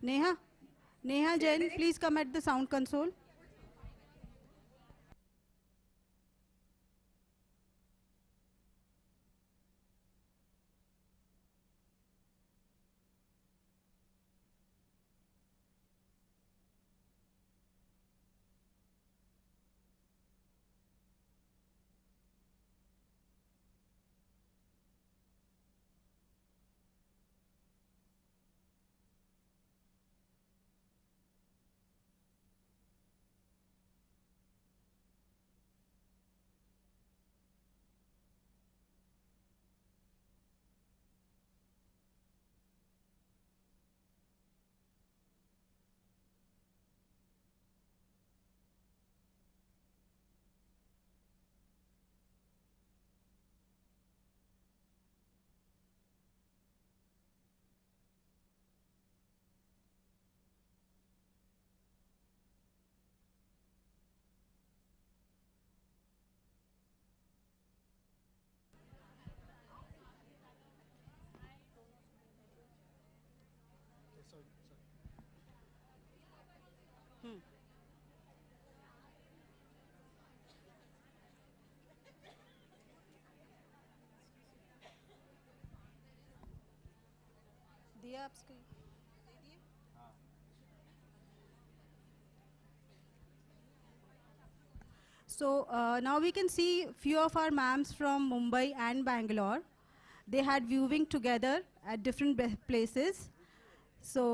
Neha? Neha Jain, please come at the sound console. दिया आप screen? So now we can see few of our ma'ams from Mumbai and Bangalore. They had viewing together at different places. So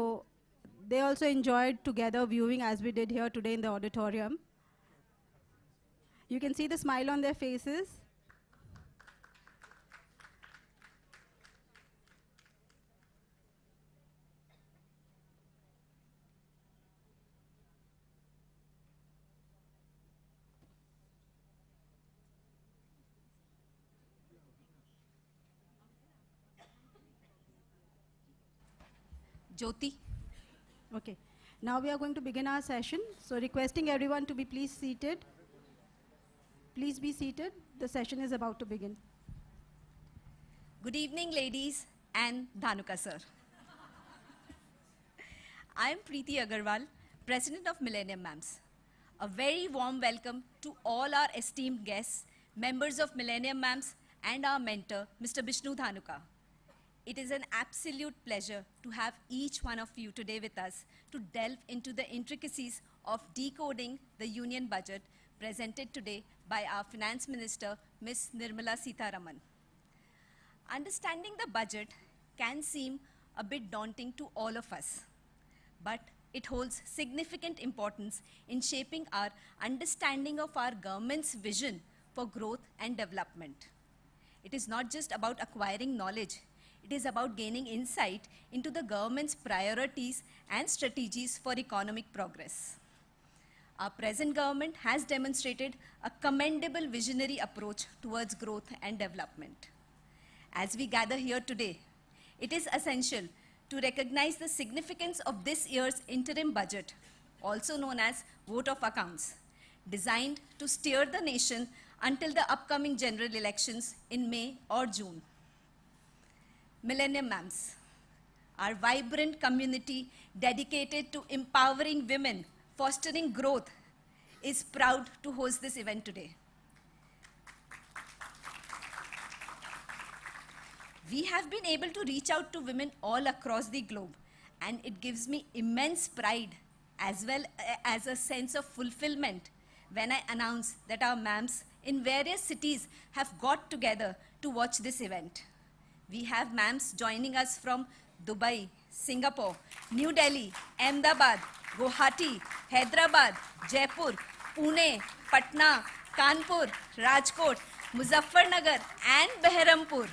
they also enjoyed together viewing as we did here today in the auditorium. You can see the smile on their faces. Jyoti. Okay. Now we are going to begin our session. So requesting everyone to be please seated. Please be seated. The session is about to begin. Good evening, ladies and Dhanuka sir. I am Preeti Agarwal, President of Millennium Mams. A very warm welcome to all our esteemed guests, members of Millennium Mams, and our mentor, Mr. Bishnu Dhanuka. It is an absolute pleasure to have each one of you today with us to delve into the intricacies of decoding the union budget presented today by our Finance Minister, Ms. Nirmala Sitharaman. Understanding the budget can seem a bit daunting to all of us, but it holds significant importance in shaping our understanding of our government's vision for growth and development. It is not just about acquiring knowledge, it is about gaining insight into the government's priorities and strategies for economic progress. Our present government has demonstrated a commendable visionary approach towards growth and development. As we gather here today, it is essential to recognize the significance of this year's interim budget, also known as vote of accounts, designed to steer the nation until the upcoming general elections in May or June. Millennium Mams, our vibrant community dedicated to empowering women, fostering growth, is proud to host this event today. We have been able to reach out to women all across the globe, and it gives me immense pride as well as a sense of fulfillment when I announce that our mams in various cities have got together to watch this event. We have mams joining us from Dubai, Singapore, New Delhi, Ahmedabad, Guwahati, Hyderabad, Jaipur, Pune, Patna, Kanpur, Rajkot, Muzaffarnagar, and Behrampur.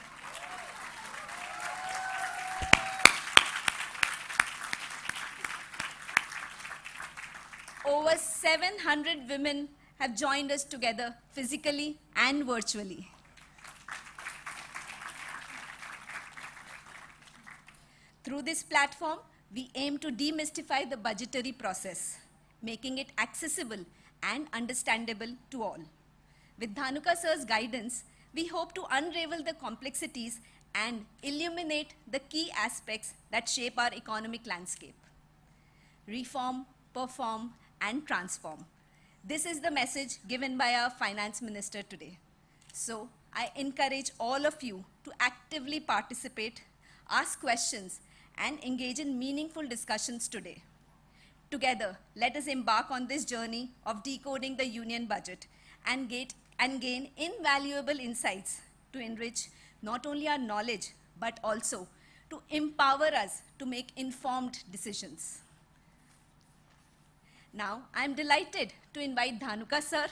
Over 700 women have joined us together physically and virtually. Through this platform, we aim to demystify the budgetary process, making it accessible and understandable to all. With Dhanuka sir's guidance, we hope to unravel the complexities and illuminate the key aspects that shape our economic landscape. reform, perform, and transform. This is the message given by our finance minister today. So I encourage all of you to actively participate, ask questions, and engage in meaningful discussions today. Together, let us embark on this journey of decoding the union budget and gain invaluable insights to enrich not only our knowledge, but also to empower us to make informed decisions. Now, I am delighted to invite Dhanuka sir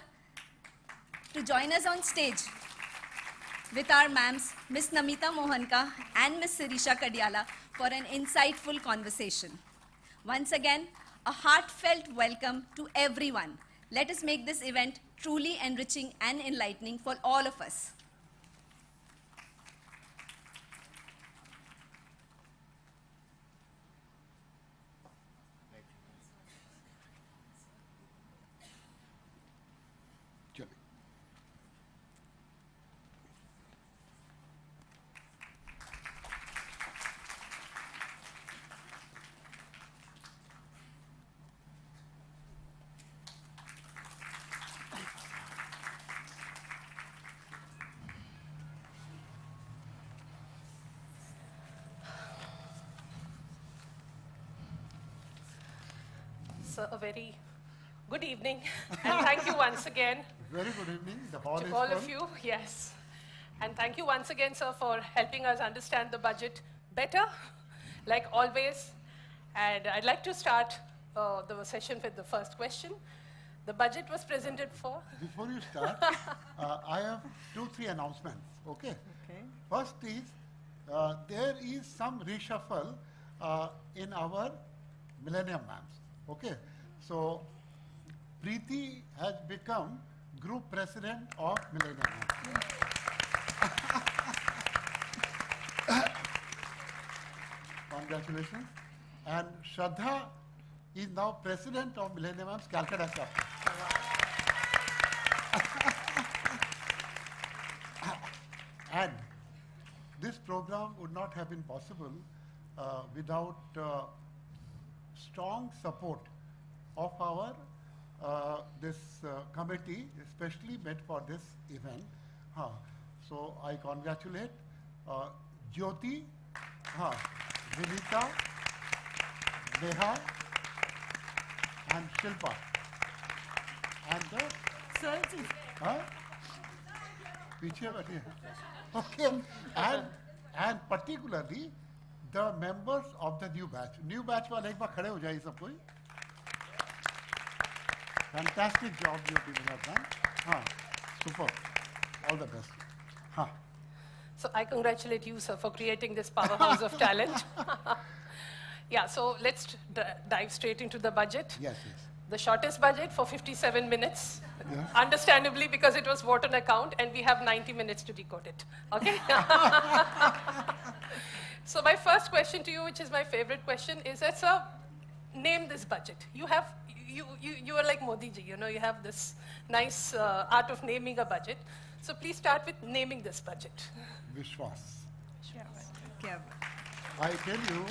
to join us on stage with our ma'ams, Ms. Namita Mohanka and Ms. Sirisha Kadiala, for an insightful conversation. Once again, a heartfelt welcome to everyone. Let us make this event truly enriching and enlightening for all of us. So a very good evening, and thank you once again. Very good evening. The hall is To all full. of you, yes. And thank you once again, sir, for helping us understand the budget better, like always. And I'd like to start the session with the first question. The budget was presented for... Before you start, I have 2-3 announcements. Okay. Okay. First is there is some reshuffle in our Millennium Mams. Okay. So Preeti has become Group President of Millennium Mams. Congratulations. And Shraddha is now President of Millennium Mams Calcutta chapter. And this program would not have been possible without strong support of our this committee, especially meant for this event. So I congratulate Jyoti, Vinita, Neha, and Shilpa. And the पीछे बैठे हैं. Okay, and particularly the members of the new batch. New batch वाले एक बार खड़े हो जाइए सब कोई. Fantastic job you people have done. Super. All the best. So I congratulate you, sir, for creating this powerhouse of talent. Yeah, so let's dive straight into the budget. Yes, yes. The shortest budget for 57 minutes, Yeah. understandably because it was vote on account and we have 90 minutes to decode it, okay? So my first question to you, which is my favorite question, is that, sir, name this budget. You are like Modi ji, you know, you have this nice art of naming a budget. So please start with naming this budget. Vishwas. Yeah. I tell you,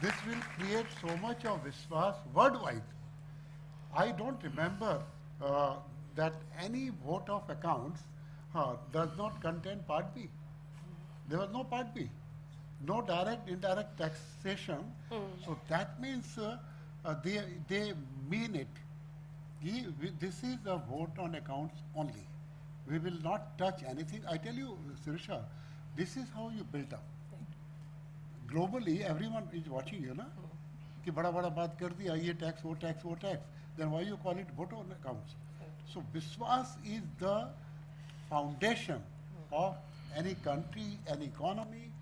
this will create so much of Vishwas worldwide. I don't remember that any vote of accounts does not contain Part B. There was no Part B. No direct, indirect taxation. So that means they mean it. This is a vote on accounts only. We will not touch anything. I tell you, Sirisha, this is how you built up. Globally, everyone is watching you, na? कि बड़ा बड़ा बात कर दिया, ये tax, वो tax, वो tax. Then why you call it vote on accounts? So Vishwas is the foundation of any country, any economy,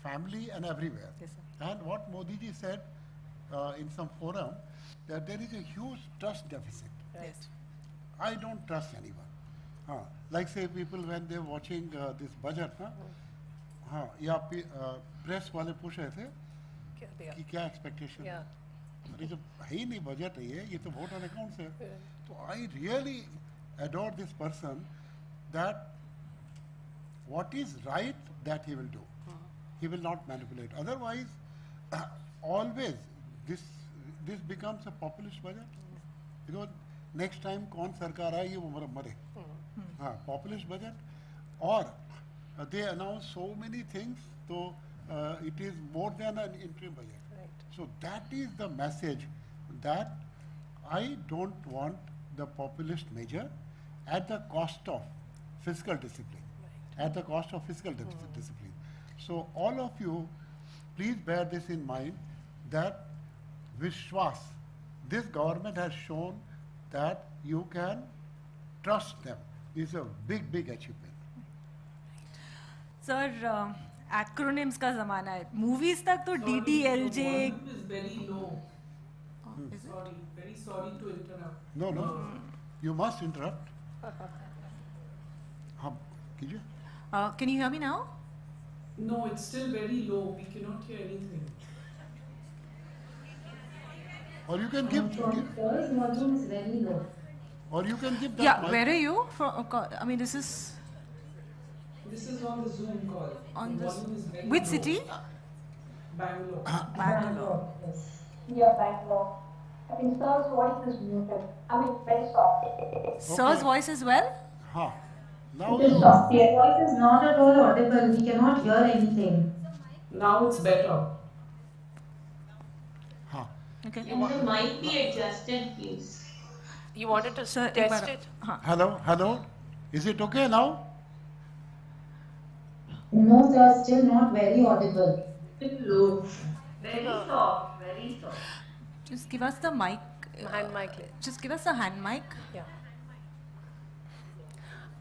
family, and everywhere. Yes, And what Modi ji said in some forum, that there is a huge trust deficit. Right. I don't trust anyone. Like say people when they're watching this budget, या press वाले पूछ रहे थे कि क्या expectation है. अरे जब है ही नहीं बजट है ये तो वोट ऑन अकाउंट है. तो I really adore this person that what is right that he will do. He will not manipulate. Otherwise, always this this becomes a populist budget. Because next time कौन सरकार आएगी वो मरे. हाँ, populist budget. Or they announce so many things, so it is more than an interim budget. Right. So that is the message that I don't want the populist measure at the cost of fiscal discipline. At the cost of fiscal discipline. So all of you, please bear this in mind that Vishwas, this government has shown that you can trust them. It's a big, big achievement. Sir acronyms का ज़माना है movies तक तो DDLJ is very low. Sorry, very sorry to interrupt. No, no, you must interrupt. हाँ, कीजिए. Can you hear me now? No, it's still very low. We cannot hear anything. Or you can give, First volume is very low. or you can give that Yeah, mic. where are you from? I mean, this is This is on the Zoom call. on The this. volume is very Which low. city? Bangalore. Bangalore. Yes. Yeah, Bangalore. I mean, sir's voice is muted. I mean, very soft. Sir's voice as well? हाँ. Now It is soft. Your voice is not at all audible. We cannot hear anything. Now it's better. हाँ. Okay. Can the mic be adjusted, please? You wanted to Sir, एक test bar- it? Hello, hello. Is it okay now? No, sir, still not very audible. Bit low. Very soft, very soft. Just give us the mic. Hand mic. Just give us a hand mic. Yeah.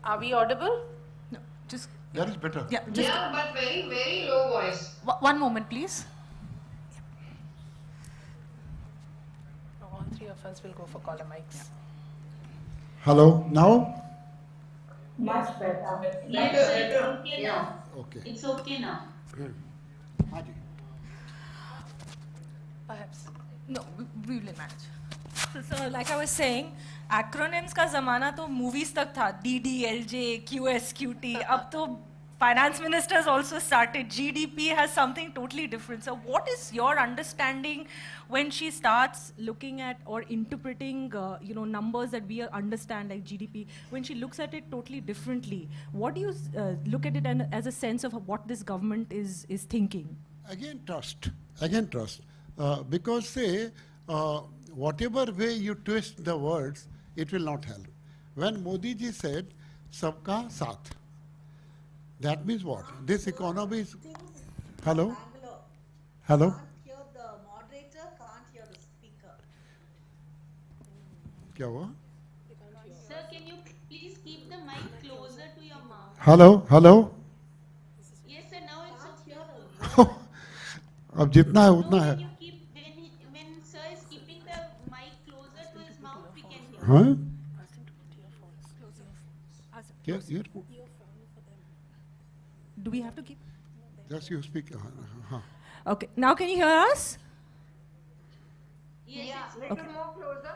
Are we audible? No, just That is better. yeah. Just Yeah, but very, very low voice. one moment, please. All three of us will go for caller mics. Hello, now? Much better. Yes, sir, it's okay now. Okay. It's okay now. हाँ जी. Perhaps. No, we will manage. So, like I was saying, acronyms का ज़माना तो movies तक था. DDLJ, QSQT. अब तो finance ministers also started. GDP has something totally different. So, what is your understanding when she starts looking at or interpreting, numbers that we understand like GDP? When she looks at it totally differently, what do you look at it as a sense of what this government is thinking? Again, trust. Again, trust. Because say, whatever way you twist the words, it will not help. When Modi ji said, "Sabka Saath," that means what? This economy is. Hello? Hello? Can't hear the moderator, can't hear the speaker. क्या हुआ? Sir, can you please keep the mic closer to your mouth? Hello? Hello? Yes, sir, now it's okay. अब जितना है उतना No, है. when you keep, when sir is keeping the mic closer to his mouth, we can hear. हाँ? क्या? Earphone? Do we have to keep? Just you speak. हाँ. Okay. Now can you hear us? Yes, it's Little more closer.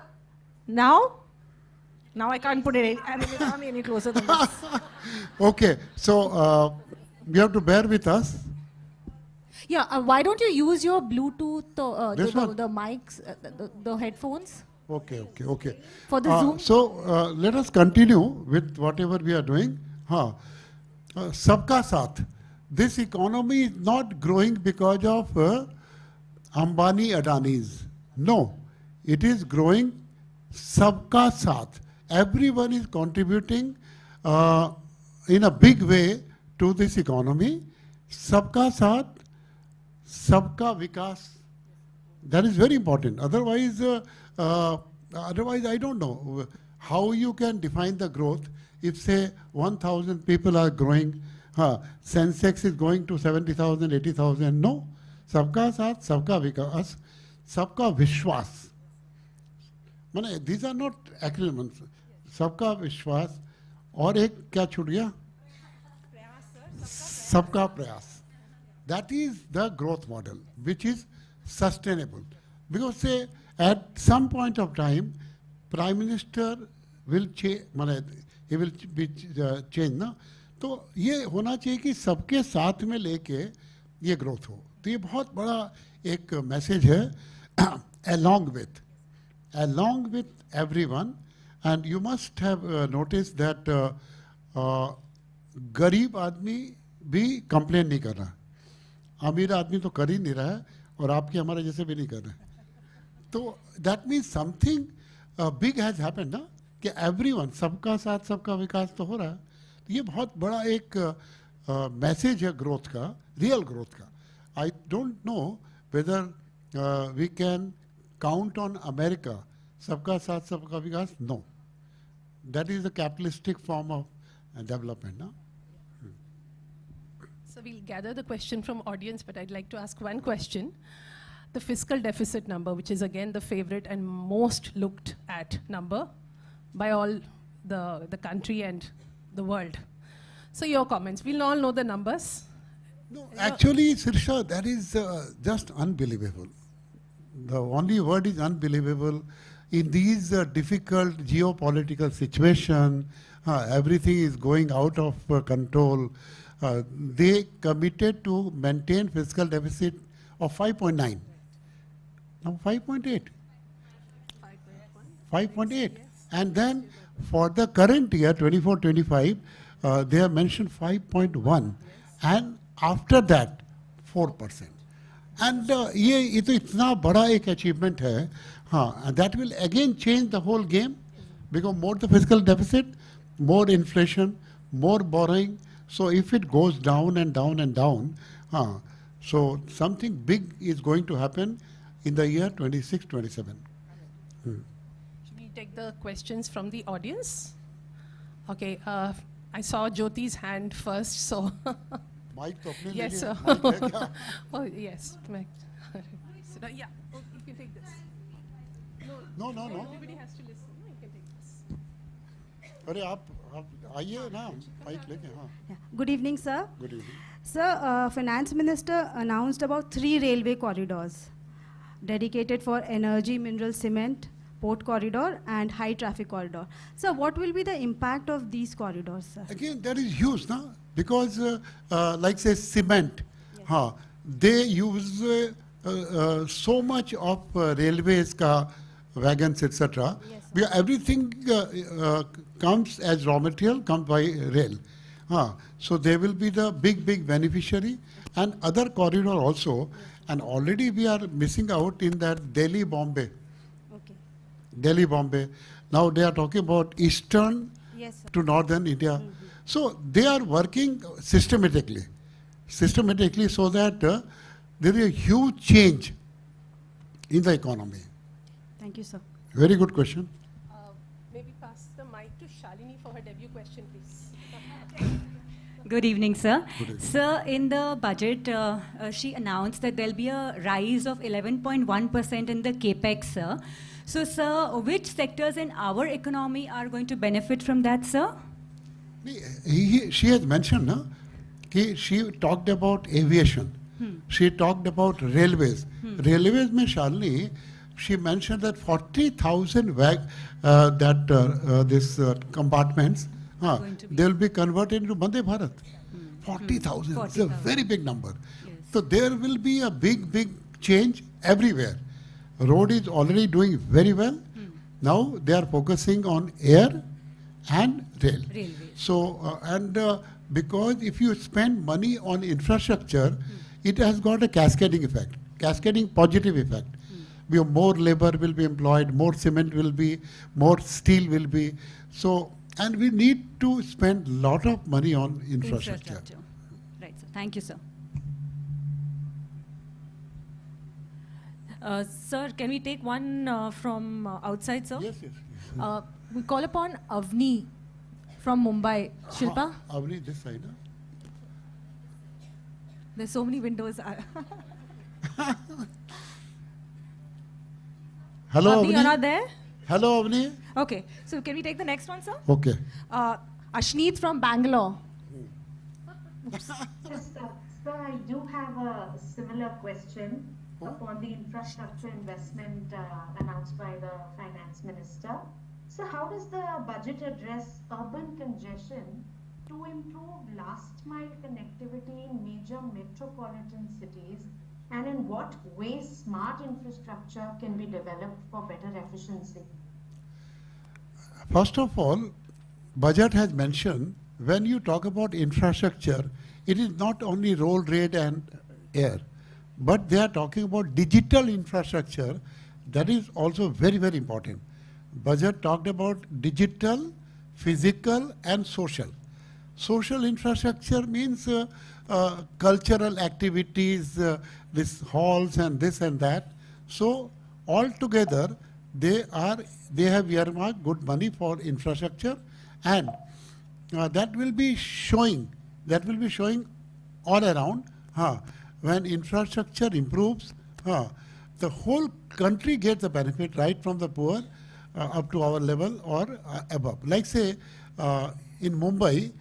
Now? Now I can't put it any closer than this. Okay. So you have to bear with us. Yeah, why don't you use your Bluetooth, This one? the mics, the headphones Okay, okay, okay. for the Zoom? So let us continue with whatever we are doing. हाँ, सबका साथ. This economy is not growing because of Ambani Adani's. No, it is growing सबका साथ. Everyone is contributing in a big way to this economy. सबका साथ, सबका विकास. That is very important. Otherwise, I don't know how you can define the growth if say 1,000 people are growing, Sensex is going to 70,000, 80,000. No, सबका साथ, सबका विकास, सबका विश्वास. माने these are not acronyms. सबका विश्वास और एक क्या छूट गया? सबका प्रयास. That is the growth model, which is sustainable. Because say at some point of time, Prime Minister will change, he will be changed ना. तो ये होना चाहिए कि सबके साथ में लेके ये ग्रोथ हो. तो ये बहुत बड़ा एक मैसेज है. along with, along with everyone. And you must have noticed that गरीब आदमी भी कंप्लेन नहीं कर रहा, अमीर आदमी तो कर ही नहीं रहा है, और आपके हमारे जैसे भी नहीं कर रहे. तो that means something big has happened ना, कि एवरीवन, सबका साथ सबका विकास तो हो रहा है. तो ये बहुत बड़ा एक मैसेज है ग्रोथ का, रियल ग्रोथ का. I don't know whether we can count on America, सबका साथ सबका विकास. No, that is the capitalistic form of development. No? So we'll gather the question from audience, but I'd like to ask one question. The fiscal deficit number, which is again the favorite and most looked at number by all the country and the world. So your comments. We'll all know the numbers. No, actually, Sirsha, that is just unbelievable. The only word is unbelievable. In these difficult geopolitical situation, everything is going out of control. They committed to maintain fiscal deficit of 5.9. Now 5.8. 5.8. And then for the current year, 24-25, they have mentioned 5.1. And after that, 4%. And ये तो इतना बड़ा एक achievement है. And that will again change the whole game, because more the fiscal deficit, more inflation, more borrowing. So if it goes down and down and down, so something big is going to happen in the year 26-27. Should we take the questions from the audience? Okay, I saw Jyoti's hand first, so. Mike to apne Yes, liye sir. mic hai kya? Oh, yes. Mike. So, yeah, oh, you can take this. No. Everybody has to listen. No, you can take this. अरे आप आइए ना, mic लेके. हाँ. Yeah. Good evening, sir. Good evening. Sir, Finance Minister announced about 3 railway corridors dedicated for energy, mineral cement, port corridor and high traffic corridor. Sir, what will be the impact of these corridors, sir? Again, that is huge, no? Because like say cement, they use so much of railways ka wagons, etc. Yes, Everything comes as raw material, comes by rail. So they will be the big beneficiary, and other corridor also. And already we are missing out in that Delhi-Bombay. Okay. Delhi-Bombay. Now they are talking about eastern Yes, sir. to northern India. So they are working systematically so that there is a huge change in the economy. Thank you, sir. Very good question. Maybe pass the mic to Shalini for her debut question, please. Good evening, sir. Good evening. Sir, in the budget, she announced that there'll be a rise of 11.1% in the capex, sir. So, sir, which sectors in our economy are going to benefit from that, sir? She has mentioned, no? She talked about aviation. She talked about railways. Railways mein Shalini, she mentioned that 40,000 compartments, they will be converted into Vande Bharat. 40,000. It's a very big number. Yes. So there will be a big change everywhere. Road is already doing very well. Now they are focusing on air and rail. Railways. So, because if you spend money on infrastructure, it has got a cascading effect, cascading positive effect. More labor will be employed, more cement will be, more steel will be. So, and we need to spend a lot of money on infrastructure. Right, sir. Thank you, sir. Sir, can we take one from outside, sir? Yes. We call upon Avni from Mumbai. Shilpa? Avni, this side. There's so many windows. Hello, Avni, you're not there? Hello, Avni. Okay, so can we take the next one, sir? Okay. Ashneet from Bangalore. Yes, sir, I do have a similar question upon the infrastructure investment announced by the finance minister. So how does the budget address urban congestion to improve last mile connectivity in major metropolitan cities And in what ways smart infrastructure can be developed for better efficiency? First of all, budget has mentioned when you talk about infrastructure, it is not only road, rail and air, but they are talking about digital infrastructure. That is also very, very important. Budget talked about digital, physical and social. Social infrastructure means cultural activities, this halls and this and that. So altogether, they have earmarked good money for infrastructure, and that will be showing all around. When infrastructure improves, the whole country gets the benefit, right from the poor up to our level or above. Like say in Mumbai,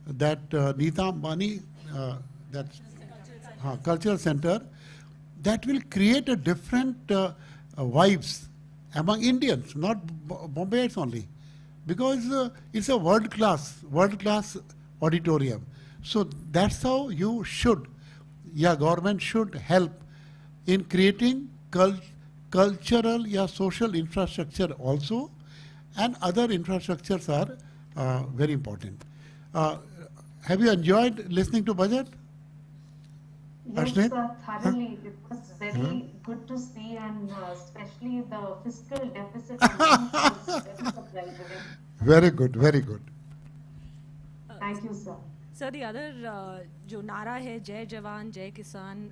that Nita Ambani, that cultural center, that will create a different vibes among Indians, not Bombayites only, because it's a world-class auditorium. So that's how you should, government should help in creating cultural, social infrastructure also, and other infrastructures are very important. Have you enjoyed listening to budget? Yes, Ashlein? thoroughly. It was very good to see, and especially the fiscal deficit was very surprising. Very good, very good. Thank you, sir. Sir, the other जो नारा है जय जवान जय किसान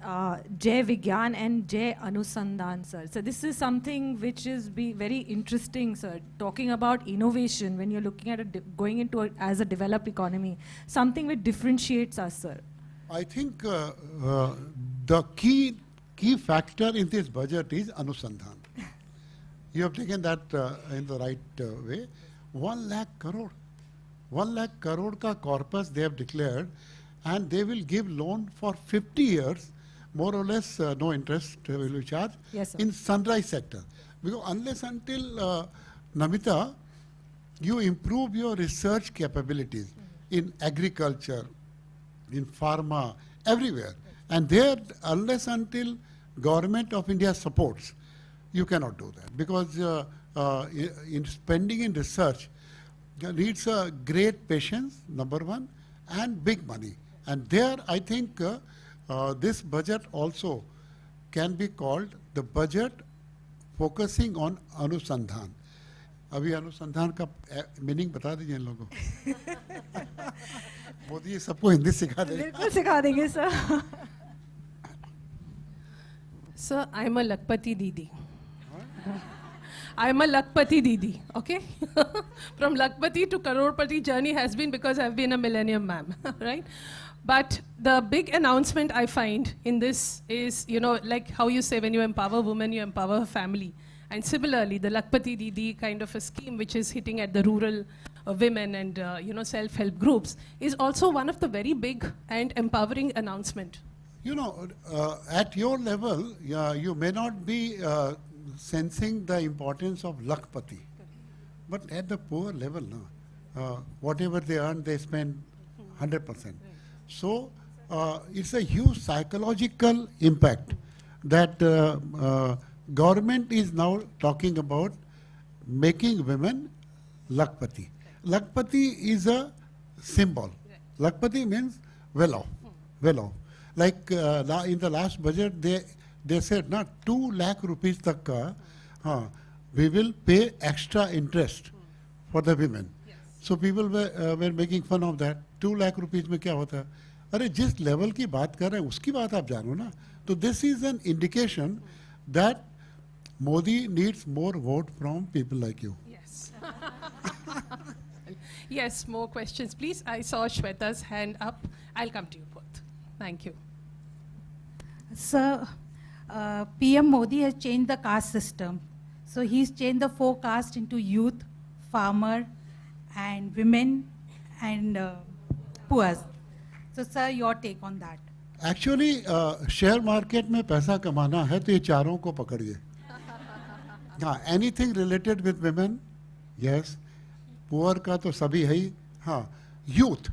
जय विज्ञान and जय अनुसंधान, sir. So this is something which is very interesting, sir. Talking about innovation when you're looking at going into as a developed economy, something which differentiates us, sir. I think the key factor in this budget is Anusandhan. You have taken that in the right way. 1 lakh crore. 1 lakh crore ka corpus they have declared, and they will give loan for 50 years, more or less no interest will be charged, Yes, sir. in sunrise sector. Because unless until, Namita, you improve your research capabilities in agriculture, in pharma, everywhere. And there, unless until government of India supports, you cannot do that. Because in spending in research needs a great patience, number one, and big money. And there, I think this budget also can be called the budget focusing on Anusandhan. अभी अनुसंधान का meaning बता दीजिए इन लोगों को मोदी सबको हिंदी सिखा देंगे बिल्कुल सिखा देंगे sir. Sir, I'm a Lakpati Didi. I'm a Lakpati Didi, okay? From Lakpati to Crorepati journey has been because I've been a Millennium Ma'am, right? But the big announcement I find in this is, like how you say when you empower women, you empower her family. And similarly, the Lakpati Didi kind of a scheme which is hitting at the rural women and, self-help groups is also one of the very big and empowering announcement. At your level, you may not be sensing the importance of Lakpati. But at the poor level, whatever they earn, they spend 100%. So it's a huge psychological impact that government is now talking about making women Lakpati. Lakpati is a symbol. Lakpati means well off, well off. Like in the last budget, they said, 2 lakh rupees tak ka, we will pay extra interest for the women. Yes. So people were making fun of that. 2 lakh rupees में क्या होता है? अरे जिस level की बात कर रहे हैं उसकी बात आप जानो ना. So this is an indication that Modi needs more vote from people like you. Yes. Yes, more questions, please. I saw Shweta's hand up. I'll come to you both. Thank you. Sir, PM Modi has changed the caste system. So he's changed the 4 castes into youth, farmer, and women, and poor. So, sir, your take on that? Actually, share market में पैसा कमाना है तो ये चारों को पकड़िए. Anything related with women, yes. Poor का तो सभी है ही. Youth.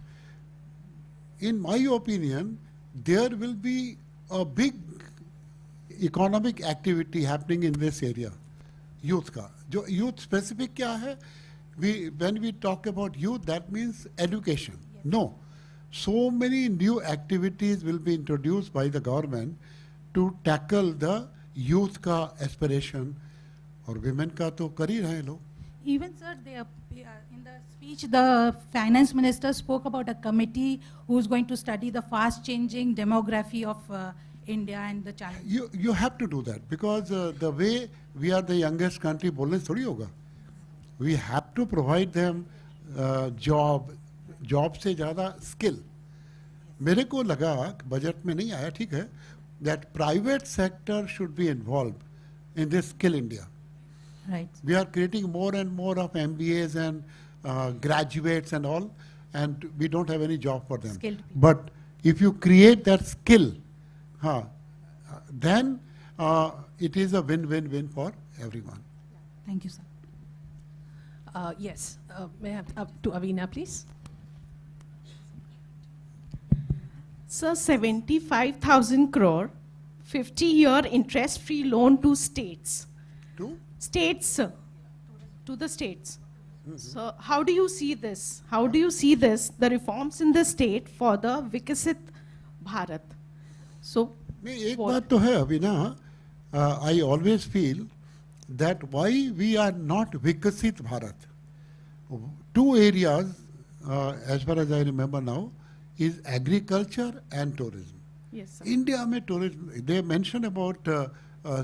In my opinion, there will be a big economic activity happening in this area, youth ka. जो youth specific क्या है? When we talk about youth, that means education. Yes. No. So many new activities will be introduced by the government to tackle the youth ka aspiration, और women का तो कर ही रहे हैं लोग. Even sir, in the speech, the finance minister spoke about a committee who is going to study the fast-changing demography of India and the challenges. You have to do that because the way we are the youngest country, बोलने से थोड़ी होगा. We have to provide them job से ज़्यादा skill. मेरे को लगा budget में नहीं आया, ठीक है, that private sector should be involved in this Skill India. Right. We are creating more and more of MBAs and graduates and all, and we don't have any job for them. Skilled people. But if you create that skill, then it is a win-win-win for everyone. Thank you, sir. Yes, may I have up to Avina, please? Sir, 75,000 crore, 50-year interest-free loan to states. To? States, sir. To the states. So how do you see this? How do you see this, the reforms in the state for the Vikasit Bharat? So, नहीं, एक बात तो है अविना, I always feel that why we are not Vikasit Bharat. Two areas, as far as I remember now, is agriculture and tourism. yes, sir. India में tourism, they mention about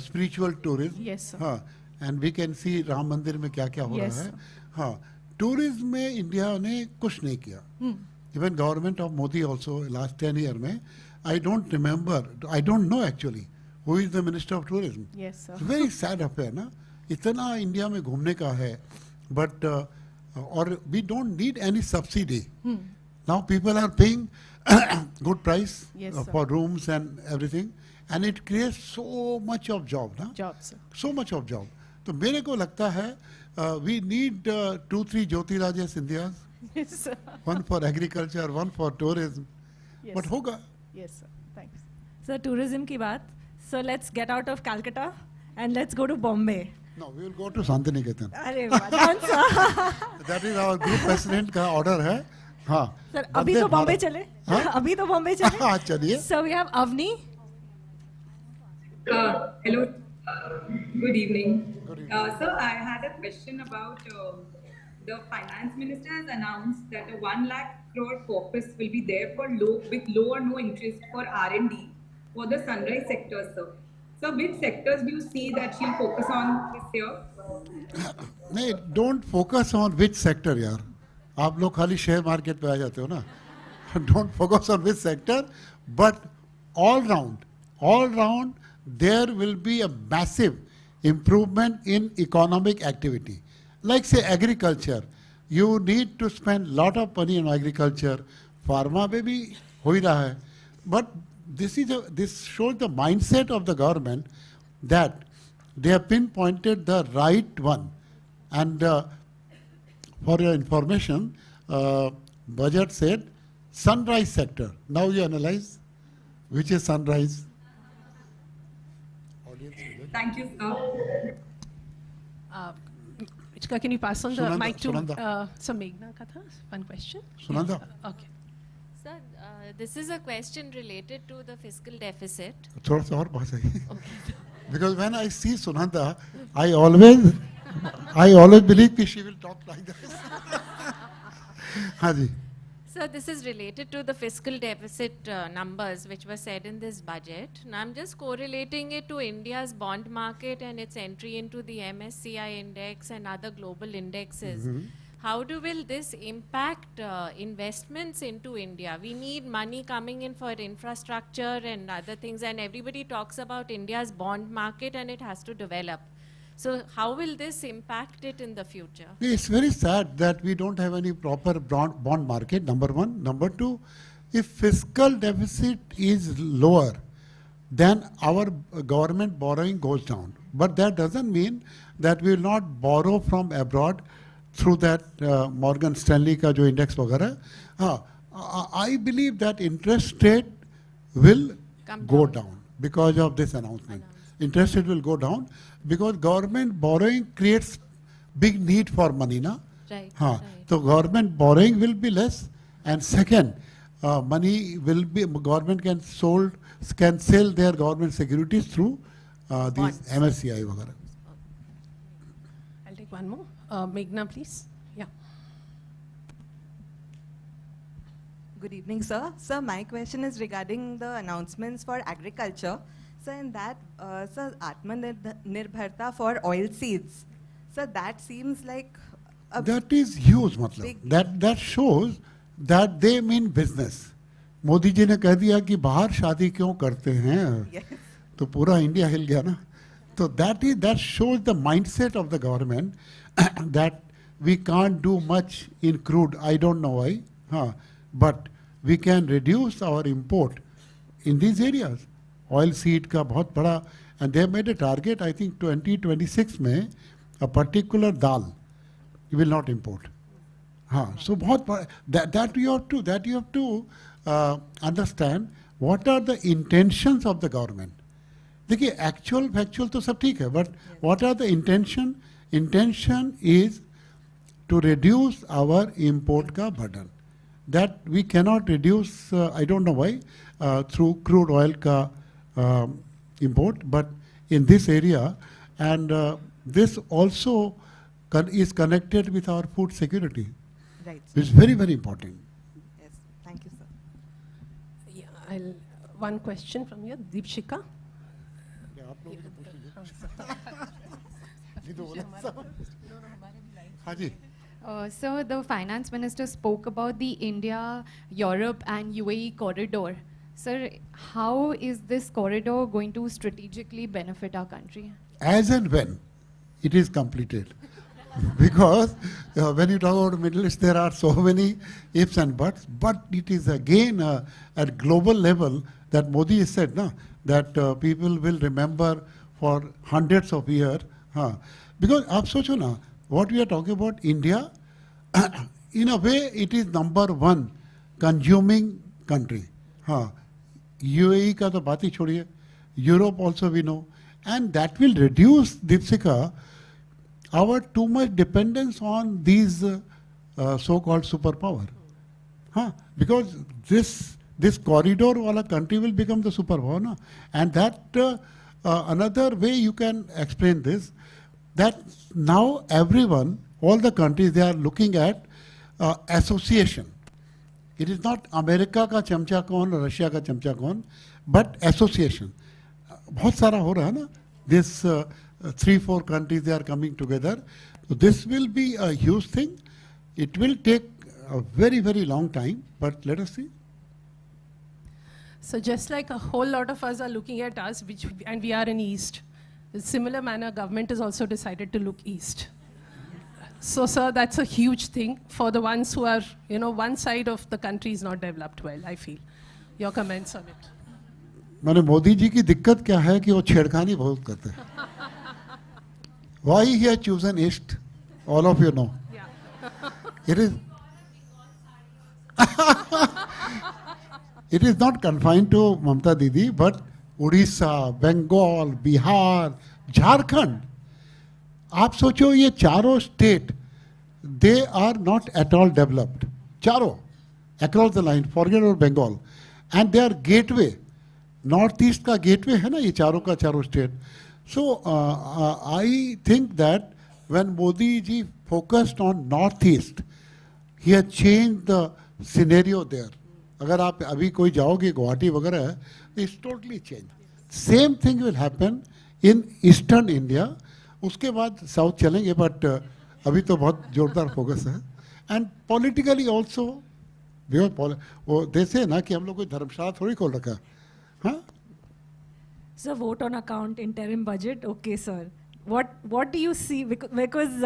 spiritual tourism. Yes, sir. हाँ, and we can see Ram मंदिर में क्या क्या हो Yes, रहा है. sir. हाँ, tourism में इंडिया ने कुछ नहीं किया. Even government of Modi also last 10 years में, I don't remember, I don't know actually who is the Minister of Tourism. Yes, sir. It's very sad affair ना. इतना इंडिया में घूमने का है, but or we don't need any subsidy. Now people are paying good price Yes, for rooms and everything, and it creates so much of job, na? Jobs, sir. So much of job. तो मेरे को लगता है we need 2-3 Jyotirajya Scindias, Yes, sir. one for agriculture, one for tourism. Yes, But sir. होगा. Yes, sir. Thanks. So tourism ki baat. So let's get out of Calcutta and let's go to Bombay. No, we will go to Santiniketan. अरे वाह, done, sir. That is our group president का order है. हाँ. Sir, अभी तो बॉम्बे चले. अभी तो बॉम्बे चले. हाँ, चलिए. So we have Avni. Hello. Good evening. Sir, I had a question about the finance minister has announced that a 1 lakh crore corpus will be there for with low or no interest for R&D for the sunrise sector, sir. So which sectors do you see that she'll focus on this year? नहीं, don't focus on which sector यार. आप लोग खाली share market पे आ जाते हो ना. Don't focus on which sector, but all round, there will be a massive improvement in economic activity. Like say agriculture, you need to spend lot of money on agriculture. Pharma में भी हो ही रहा है. But this shows the mindset of the government that they have pinpointed the right one. And for your information, budget said sunrise sector. Now you analyze which is sunrise. Thank you, sir. Ritika, can you pass on the Sunanda, mic to Sunanda. Meghna Katha? One question. Sunanda. Okay. Sir, this is a question related to the fiscal deficit. थोड़ा सा और बात है. Because when I see Sunanda, I always believe that she will talk like this. हाँ जी. Sir, this is related to the fiscal deficit numbers which were said in this budget. Now, I'm just correlating it to India's bond market and its entry into the MSCI index and other global indexes. How will this impact investments into India? We need money coming in for infrastructure and other things, and everybody talks about India's bond market and it has to develop. So how will this impact it in the future? It's very sad that we don't have any proper bond market, number one. Number two, if fiscal deficit is lower, then our government borrowing goes down. But that doesn't mean that we will not borrow from abroad through that Morgan Stanley का जो index वगैरह. I believe that interest rate will go down because of this announcement. interest rate will go down because government borrowing creates big need for money, na? Right. Haan. So government borrowing will be less, and second, money will be, government can sell their government securities through these MSCI वगैरह. I'll take one more. Meghna, please. Yeah. Good evening, sir. Sir, my question is regarding the announcements for agriculture. So in that, sir, Atmanirbharta for oil seeds. So that seems like a That is huge, matlab. That shows that they mean business. Modi ji ने कह दिया कि बाहर शादी क्यों करते हैं, तो पूरा इंडिया हिल गया ना. So that shows the mindset of the government that we can't do much in crude. I don't know why, but we can reduce our import in these areas. Oil seed का बहुत बड़ा, and they made a target. I think 2026 में a particular dal you will not import. So बहुत बड़ा, that you have to understand what are the intentions of the government. देखिए actual factual तो सब ठीक है, but what are the intention? Intention is to reduce our import का burden. That we cannot reduce, I don't know why, through crude oil ka import, but in this area, and this also is connected with our food security. Right. It's very, very important. Yes, thank you, sir. Yeah, one question from here, Deepshika. So the finance minister spoke about the India, Europe and UAE corridor. Sir, how is this corridor going to strategically benefit our country? As and when it is completed. Because when you talk about Middle East, there are so many ifs and buts, but it is again at global level that Modi has said that people will remember for hundreds of years. Because आप सोचो ना, what we are talking about, India, in a way it is number one consuming country. UAE का तो बात ही छोड़िए, Europe also we know, and that will reduce, Deepsika, our too much dependence on these so-called superpower. Because this corridor wala country will become the superpower, na? And that another way you can explain this, that now everyone, all the countries, they are looking at association. It is not America का चमचा कौन, Russia का चमचा कौन, but association. बहुत सारा हो रहा है ना. This 3-4 countries, they are coming together. So this will be a huge thing. It will take a very, very long time, but let us see. So just like a whole lot of us are looking at us, and we are in East, in similar manner, government has also decided to look East. So, sir, that's a huge thing for the ones who are, one side of the country is not developed well, I feel. Your comments on it. माने मोदी जी की दिक्कत क्या है कि वो छेड़खानी बहुत करते हैं. Why he has chosen East? All of you know. Yeah. It is not confined to Mamta Didi, but Odisha, Bengal, Bihar, Jharkhand. आप सोचो ये चारों state, they are not at all developed. चारों, across the line, forget about Bengal. And they are gateway. Northeast का gateway है ना ये चारों का चारों state. So I think that when Modi ji focused on Northeast, he has changed the scenario there. अगर आप अभी कोई जाओगे गुवाहाटी वगैरह है, it's totally changed. Same thing will happen in Eastern India. उसके बाद साउथ चलेंगे, बट अभी तो बहुत जोरदार फोकस है. एंड पॉलिटिकली ऑल्सो वो जैसे ना कि हम लोग कोई धर्मशाला थोड़ी खोल रखा है. हाँ So vote on account interim budget. Okay, sir. What do you see? Because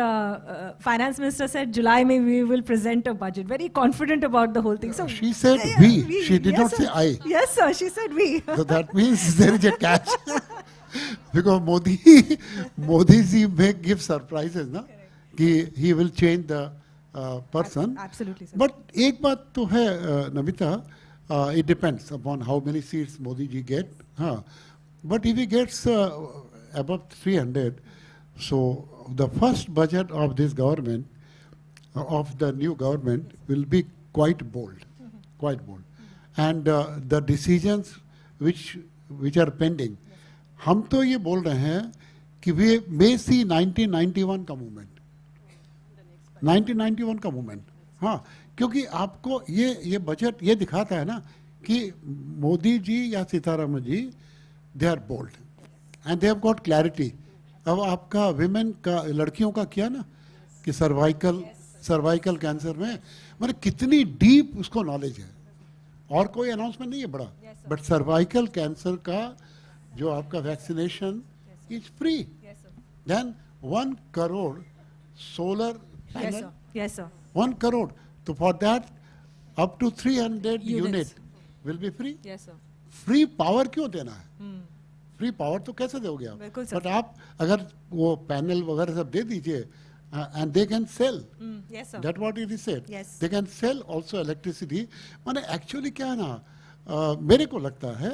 finance minister said July maybe we will present a budget. Very confident about the whole thing. So she said we. She did not say I. Yes, sir. She said we. So that means there is a catch. Because Modi ji may give surprises, na? He will change the person. Absolutely, sir. But एक बात तो है, Namita, it depends upon how many seats Modi ji get. But if he gets above 300, so the first budget of this government, of the new government, will be quite bold, quite bold. And the decisions which are pending, हम तो ये बोल रहे हैं कि we may see 1991 का movement, 1991 का movement, हाँ, क्योंकि आपको ये बजट ये दिखाता है ना कि मोदी जी या Sitharaman ji they are bold and they have got clarity. अब आपका विमेन का, लड़कियों का किया ना कि सर्वाइकल कैंसर में मतलब कितनी डीप उसको नॉलेज है. और कोई अनाउंसमेंट नहीं है बड़ा, बट सर्वाइकल कैंसर का जो आपका vaccination is free. Then 1 crore solar panel, 1 crore, तो for that up to 300 unit will be free. Free power क्यों देना है? फ्री पावर तो कैसे दोगे आप? बट आप अगर वो पैनल वगैरह सब दे दीजिए and they can sell. Yes, sir. That's what it is said. Yes. They can sell also electricity. माने एक्चुअली क्या है ना, मेरे को लगता है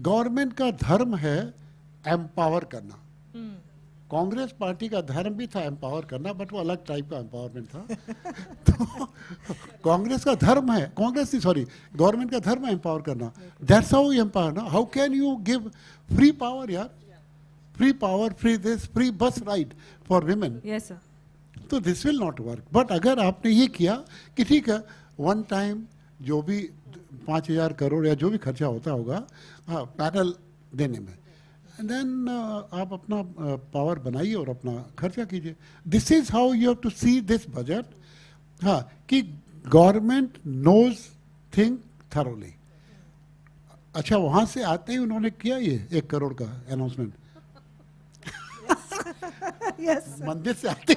गवर्नमेंट का धर्म है एम्पावर करना. कांग्रेस पार्टी का धर्म भी था एम्पावर करना, बट वो अलग टाइप का एम्पावरमेंट था. तो कांग्रेस का धर्म है, गवर्नमेंट का धर्म है एम्पावर करना. दैट्स हाउ यू एम्पावर ना. How can you give free power यार? Free power, free this, free bus ride for women. Yes, sir. तो this will not work. But अगर आपने ये किया कि ठीक है, one time जो भी 5,000 करोड़ या जो भी खर्चा होता होगा पैनल देने में, and then आप अपना पावर बनाइए और अपना खर्चा कीजिए. This is how you have to see this budget. हाँ, कि गवर्नमेंट knows thing thoroughly. अच्छा, वहाँ से आते ही उन्होंने किया ये 1 करोड़ का अनाउंसमेंट. Yes. मंदिर से आते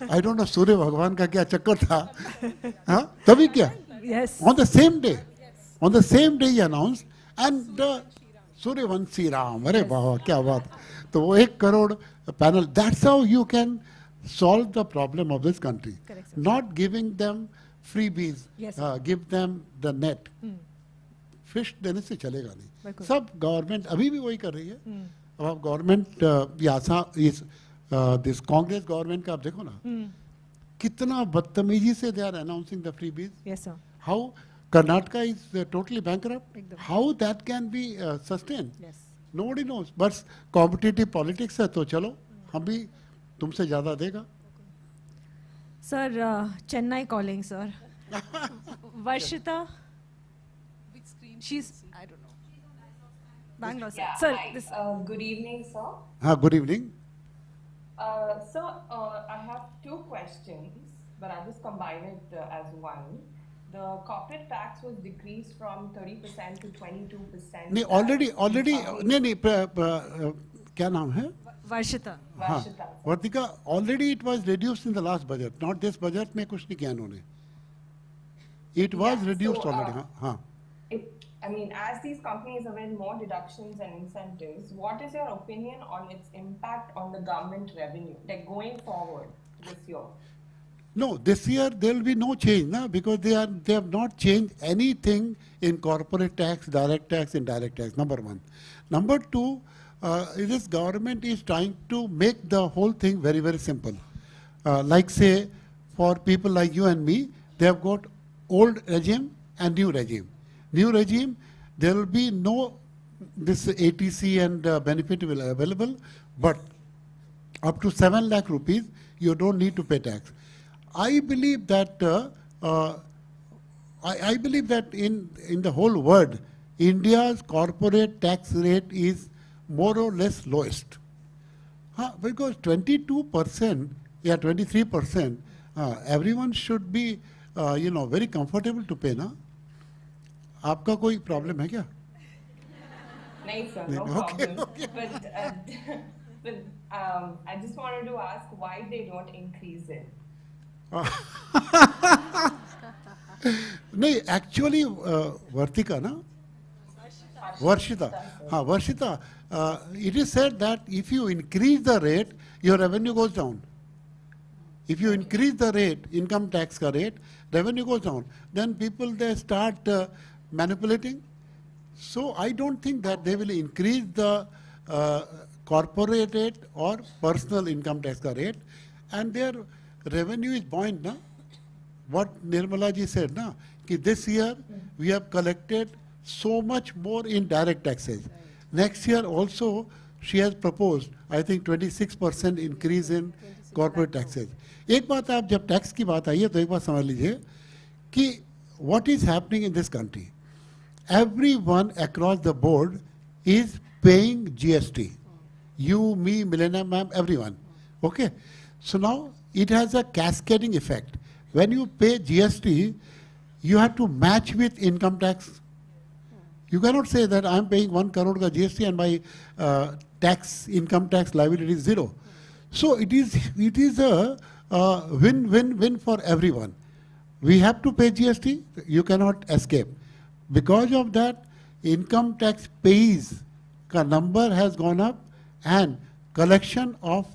आई डोंट नो सूर्य भगवान का क्या चक्कर था, हाँ, तभी क्या ऑन द सेम डे ही अनाउंस एंड सूर्यवंशी राम. अरे बाबा क्या बात. तो वो 1 crore panel, that's how you can solve the problem of this country. Not giving them freebies, give them the net. Fish देने से चलेगा नहीं. सब गवर्नमेंट अभी भी वही कर रही है. अब आप गवर्नमेंट दिस कांग्रेस गवर्नमेंट का आप देखो ना, कितना बदतमीजी से they are announcing the freebies. Yes, sir. How Karnataka is totally bankrupt. How that can be sustain? Nobody knows. बस कॉम्पिटिटिव पॉलिटिक्स है, तो चलो हम भी तुमसे ज्यादा देगा. Sir, Chennai calling sir. Varshita, she's, I don't know. Bangalore, sir. Yeah, Sir, hi. Good evening, sir. Good evening. So, I have 2 questions, but I'll just combine it as one. The corporate tax was decreased from 30% to 22%. नहीं, already नहीं, क्या नाम है? वर्षिता. हाँ, वर्तिका, already it was reduced in the last budget, not this budget में कुछ नहीं किया इन्होंने. It was reduced already. हाँ. I mean, as these companies avail more deductions and incentives, what is your opinion on its impact on the government revenue, like going forward this year? No, this year there will be no change, na, because they have not changed anything in corporate tax, direct tax, indirect tax. Number 1. Number 2, this government is trying to make the whole thing very, very simple. Like say, for people like you and me, they have got old regime and new regime. New regime, there will be no this ATC and benefit will available, but up to 7 lakh rupees, you don't need to pay tax. I believe that I believe that in the whole world, India's corporate tax rate is more or less lowest. Because 22%, 23%, everyone should be, very comfortable to pay, na? आपका कोई problem है क्या? नहीं sir, no problem. But I just wanted to ask why they don't increase it. नहीं, actually वर्तिका ना, वर्षिता, हाँ वर्षिता, it is said that if you increase the rate, your revenue goes down. If you increase the rate, income tax ka rate, revenue goes down. Then people, they start manipulating. So I don't think that they will increase the corporate rate or personal income tax ka rate, and their revenue is buoyant, na? What Nirmala ji said, na? Ki this year we have collected so much more in direct taxes. Next year also she has proposed, I think 26% increase in corporate taxes. एक बात आप जब tax की बात आई है तो एक बात समझ लीजिए कि what is happening in this country? Everyone across the board is paying GST. You, me, Millennium Ma'am, everyone. Okay? So now it has a cascading effect. When you pay GST, you have to match with income tax. You cannot say that I'm paying 1 crore ka GST and my income tax liability is 0. So it is a win-win-win for everyone. We have to pay GST, you cannot escape. Because of that, income tax payees ka number has gone up and collection of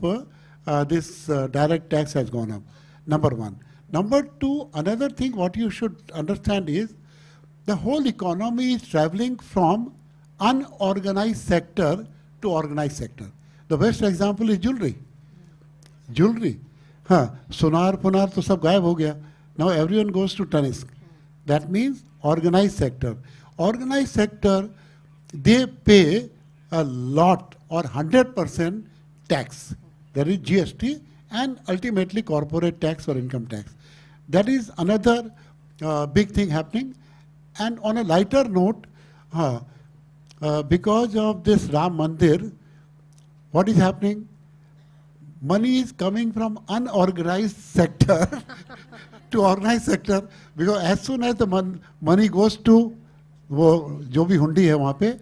this direct tax has gone up. Number one. Number two, another thing what you should understand is the whole economy is traveling from unorganized sector to organized sector. The best example is jewelry. Jewelry. Sonar, punar to sab gayab ho gaya. Now everyone goes to Tanishq. That means organized sector. Organized sector, they pay a lot or 100% tax. That is GST and ultimately corporate tax or income tax. That is another big thing happening. And on a lighter note, because of this Ram Mandir, what is happening? Money is coming from unorganized sector to organized sector, because as soon as the money goes to वो जो भी हुंडी है वहाँ पे,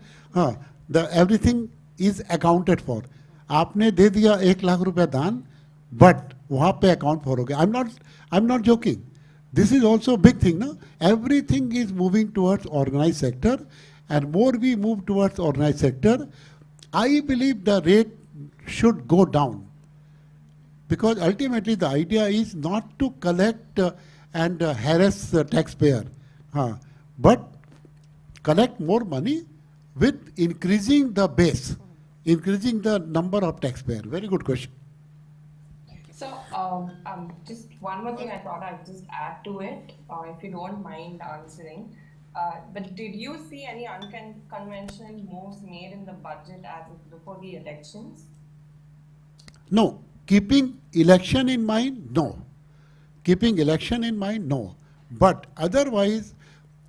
everything is accounted for. आपने दे दिया 1 लाख रुपया दान, but वहाँ पे account for हो गया. I'm not joking. This is also a big thing, no? Everything is moving towards organized sector, and more we move towards organized sector, I believe the rate should go down. Because ultimately the idea is not to collect and harass the taxpayer, but collect more money with increasing the base, increasing the number of taxpayers. Very good question. So just one more thing I thought I'd just add to it, if you don't mind answering. But did you see any unconventional moves made in the budget as before the elections? No. Keeping election in mind, no. Keeping election in mind, no. But otherwise,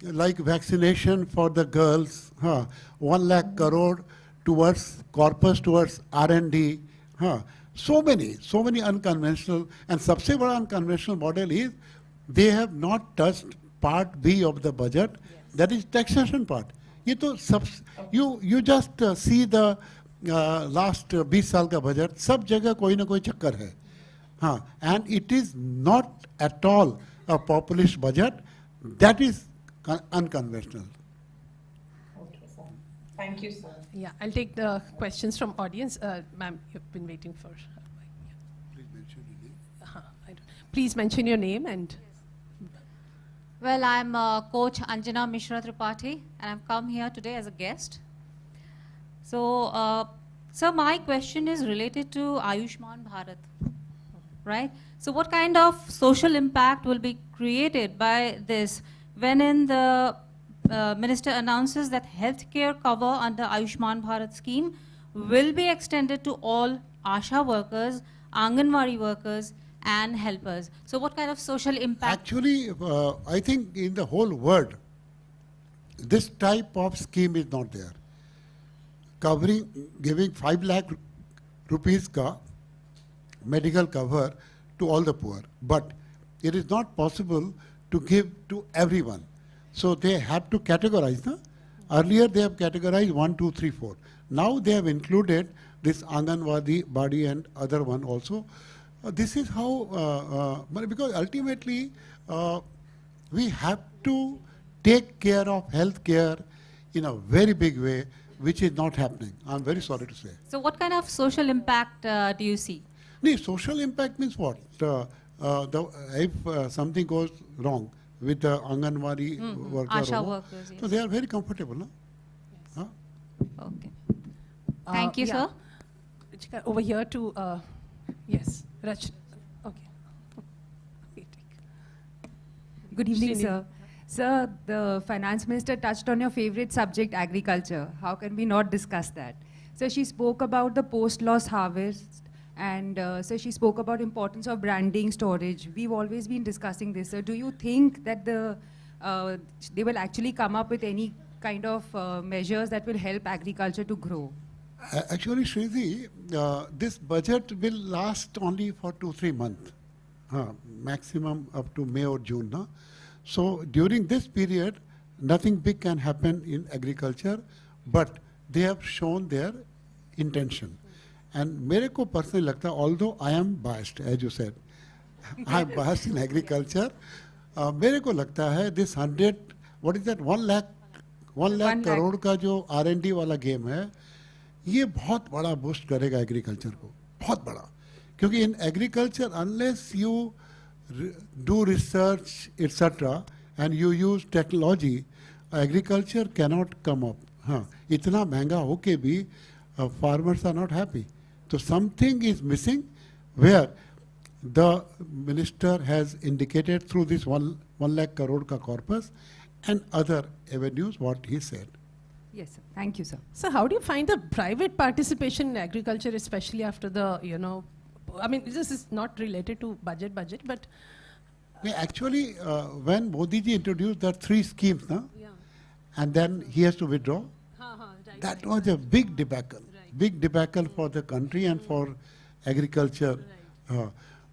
like vaccination for the girls, 1 lakh crore towards corpus, towards R&D, so many unconventional, and सबसे बड़ा unconventional model is they have not touched part B of the budget, that is taxation part. ये तो you just see the last 20 साल का budget, सब जगह कोई ना कोई चक्कर है, and it is not at all a populist budget, that is unconventional. Okay, sir. Thank you, sir. Yeah, I'll take the questions from audience. Ma'am, you've been waiting for. Please mention your name and. Well, I'm Coach Anjana Mishra Tripathi, and I've come here today as a guest. So, sir, my question is related to Ayushman Bharat, right? So what kind of social impact will be created by this when in the minister announces that healthcare cover under Ayushman Bharat scheme will be extended to all ASHA workers, Anganwadi workers, and helpers. So what kind of social impact? Actually, I think in the whole world, this type of scheme is not there. Giving 5 lakh rupees ka medical cover to all the poor. But it is not possible to give to everyone. So they have to categorize. Na? Earlier they have categorized 1, 2, 3, 4. Now they have included this Anganwadi, Badi and other one also. This is how, because ultimately we have to take care of health care in a very big way, which is not happening. I'm very sorry to say. So what kind of social impact do you see? No, social impact means what? If something goes wrong with the Anganwadi worker, ASHA workers, yes. so they are very comfortable. No? Okay. Thank you, sir. Ruchika, over here to, yes, Rach. Okay. Good evening, Srini. sir. Sir, the finance minister touched on your favorite subject, agriculture. How can we not discuss that? So she spoke about the post-loss harvest, and so she spoke about importance of branding, storage. We've always been discussing this. So do you think that they will actually come up with any kind of measures that will help agriculture to grow? Actually, Shrizi, this budget will last only for 2-3 months, maximum up to May or June. No? So during this period, nothing big can happen in agriculture, but they have shown their intention. And मेरे को personally लगता है, although I am biased, as you said, I am biased in agriculture, मेरे को लगता है this 100, what is that, 1 lakh crore का जो R&D वाला गेम है, ये बहुत बड़ा बूस्ट करेगा एग्रीकल्चर को, बहुत बड़ा. क्योंकि in agriculture unless you do research etc and you use technology, agriculture cannot come up. हाँ, इतना महंगा होके भी farmers are not happy. So something is missing where the minister has indicated through this 1 lakh crore ka corpus and other avenues what he said. Yes, sir. Thank you, sir. So how do you find the private participation in agriculture, especially after the, I mean, this is not related to budget, but... Yeah, actually, when Modi ji introduced the 3 schemes, and then he has to withdraw, that was a big debacle for the country and for agriculture.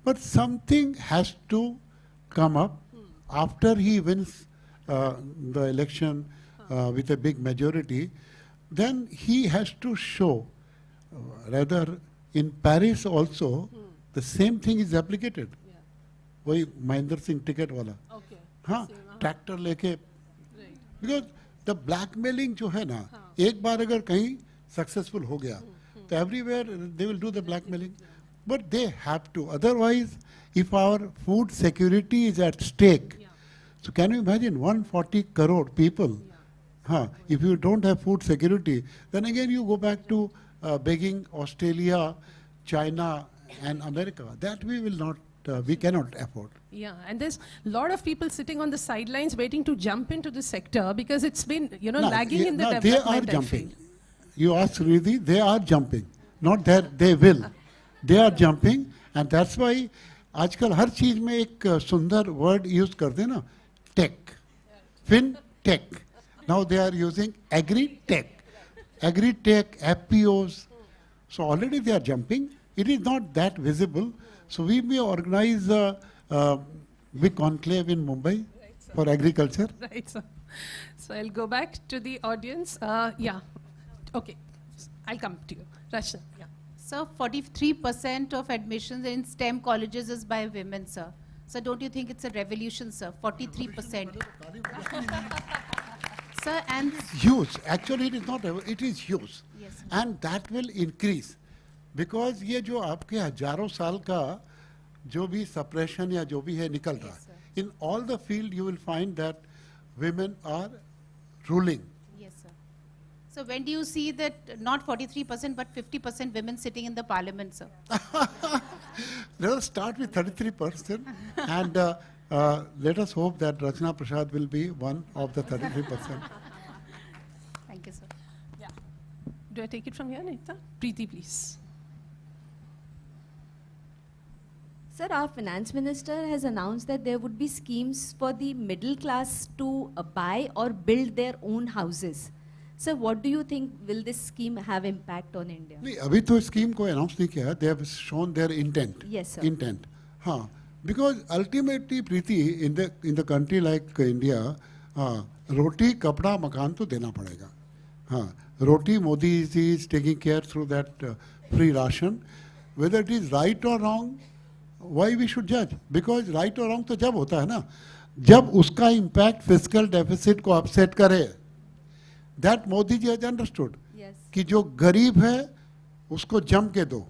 But something has to come up after he wins the election with a big majority. Then he has to show, rather in Paris also, the same thing is applicated. वही Mahendra Singh ticket वाला, हाँ, tractor लेके, because the blackmailing जो है ना, एक बार अगर कहीं successful हो गया, तो everywhere they will do the blackmailing. But they have to, otherwise, if our food security is at stake, so can you imagine 140 crore people? If you don't have food security, then again you go back to begging Australia, China, and America. That we will not. We cannot afford. Yeah, and there's a lot of people sitting on the sidelines waiting to jump into the sector because it's been, lagging in the development. They are jumping. You ask Riddhi, they are jumping. Not that they will. They are jumping, and that's why आजकल हर चीज में एक सुंदर word use करते हैं ना, tech, FinTech. Now they are using agri-tech, FPOs. So already they are jumping. It is not that visible. So we may organize a big conclave in Mumbai for agriculture. Right, sir. So I'll go back to the audience. Yeah, okay. I'll come to you. Rachna, yeah. Sir, 43% of admissions in STEM colleges is by women, sir. So don't you think it's a revolution, sir? 43%. Sir, and... Huge. Actually, it is not, it is huge. Yes. And that will increase. Because ये जो आपके हजारों साल का जो भी suppression या जो भी है निकल रहा है, in all the field you will find that women are ruling. Yes, sir. So when do you see that not 43% but 50% women sitting in the parliament, sir? Let us start with 33% and let us hope that Rachna Prasad will be one of the 33%. Thank you, sir. Yeah. Do I take it from here, Nita? Preeti, please. Sir, our finance minister has announced that there would be schemes for the middle class to buy or build their own houses. Sir, what do you think will this scheme have impact on India? नहीं, अभी तो scheme को announce नहीं किया. They have shown their intent. Yes, sir. Intent. हाँ. Because ultimately, Preeti, in the country like India, roti, kapda, makan तो देना पड़ेगा. हाँ. Roti, Modi is taking care through that free ration. Whether it is right or wrong, why we should judge? Because right or wrong तो जब होता है ना, जब उसका impact fiscal deficit को upset करे. That Modi ji has understood. Yes. कि जो गरीब है उसको जम के दो,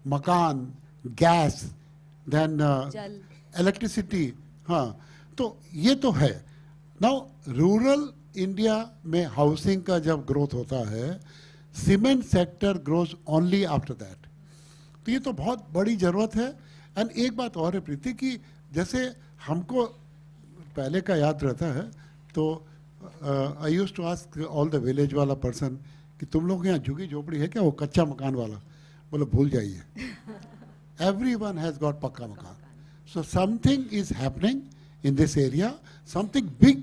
मकान, gas, then electricity, हाँ, तो ये तो है. Now rural India में housing का जब growth होता है, cement sector grows only after that. तो ये तो बहुत बड़ी ज़रूरत है. एंड एक बात और है प्रीति कि जैसे हमको पहले का याद रहता है तो I use to ask all the village वाला पर्सन कि तुम लोग यहाँ झुगी झोपड़ी है क्या, वो कच्चा मकान वाला, बोले भूल जाइए. Everyone has got pakka makan. So something is happening in this area, something big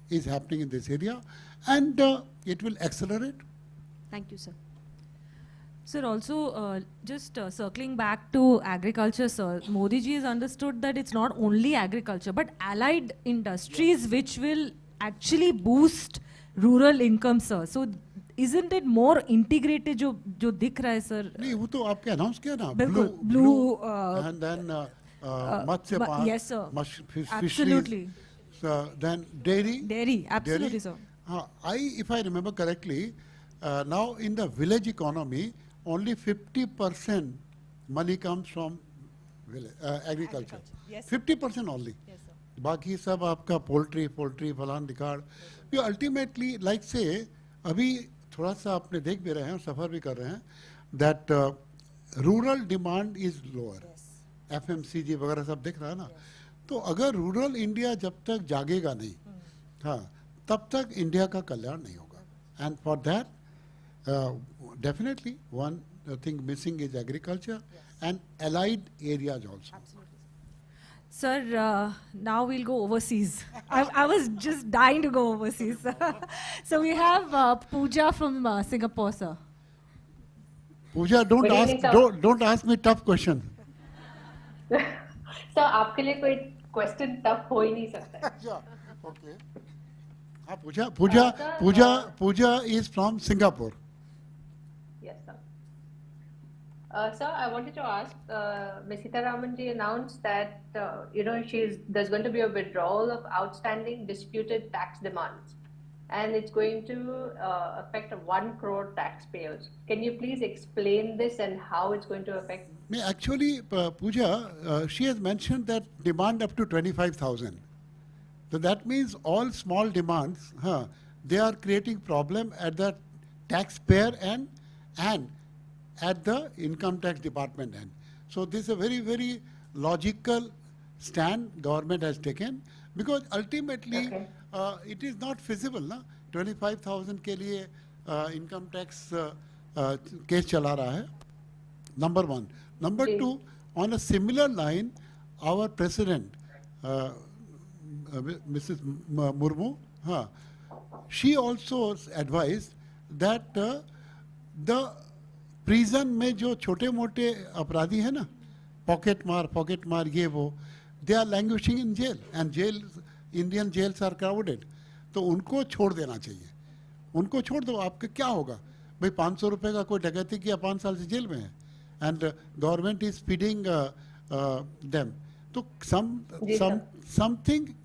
is happening in this area, and it will accelerate. Thank you, sir. Sir, also just circling back to agriculture, sir, Modi ji has understood that it's not only agriculture but allied industries which will actually boost rural income, sir. So isn't it more integrated जो दिख रहा है, sir? नहीं, वो तो आपके announce किया ना. Blue and then matsya park. Yes, sir. Fisheries. Absolutely. So then dairy. Dairy, absolutely, Dairy. sir. If I remember correctly, now in the village economy, only 50% money comes from agriculture. Yes. 50% only. Yes, sir. बाकी सब आपका poultry फलान दिखाड़. You ultimately, like say, अभी थोड़ा सा आपने देख भी रहे हैं और सफ़र भी कर रहे हैं that rural demand is lower. FMCG वगैरह सब दिख रहा है ना. तो अगर रूरल इंडिया जब तक जागेगा नहीं, हाँ, तब तक इंडिया का कल्याण नहीं होगा. And for that definitely one thing missing is agriculture and allied areas also. Sir, now we'll go overseas. I was just dying to go overseas. So we have Pooja from Singapore, sir. Pooja, don't ask me tough question. Sir आपके लिए कोई question tough हो ही नहीं सकता. Okay. Pooja is from Singapore. Yes, sir. Sir, I wanted to ask, Ms. Sitharaman ji announced that there's going to be a withdrawal of outstanding disputed tax demands, and it's going to affect 1 crore taxpayers. Can you please explain this and how it's going to affect? Actually, Pooja, she has mentioned that demand up to 25,000. So that means all small demands, they are creating problem at the taxpayer end and at the income tax department end. So this is a very, very logical stand government has taken, because ultimately it is not feasible. Na? 25,000 के लिए income tax case चला रहा है. Number one. Number two, on a similar line, our president, Mrs. Murmu, she also advised that the prison में जो छोटे मोटे अपराधी है ना, pocket मार ये वो, they are languishing in jail, and Indian jails are crowded. तो उनको छोड़ देना चाहिए. उनको छोड़ दो, आपके क्या होगा भाई? 500 रुपए का कोई डकैती किया 5 साल से जेल में है, and government is feeding them. So something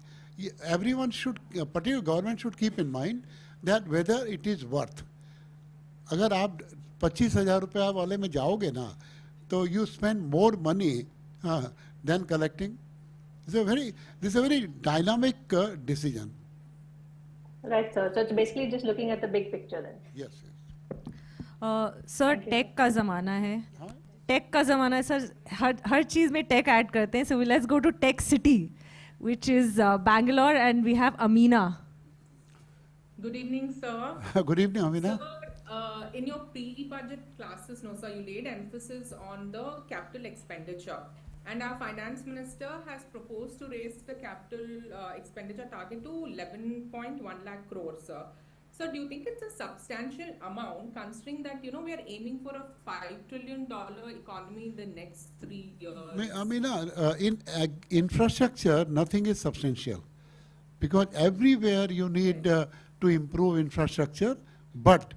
everyone should, particular government should keep in mind that whether it is worth. अगर आप 25,000 रुपया वाले में जाओगे ना, तो you spend more money than collecting. This is a very dynamic decision. Right, sir. So it's basically just looking at the big picture then. Yes. Sir tech का ज़माना है. टेक का ज़माना है सर. हर चीज़ में टेक ऐड करते हैं. So let's go to Tech City, which is Bangalore, and we have Amina. Good evening, sir. Good evening, Amina. Sir, in your pre-budget classes, sir, you laid emphasis on the capital expenditure. And our finance minister has proposed to raise the capital expenditure target to 11.1 lakh crores, sir. So do you think it's a substantial amount, considering that, we are aiming for a $5 trillion economy in the next 3 years? Amina, in infrastructure, nothing is substantial, because everywhere you need to improve infrastructure, but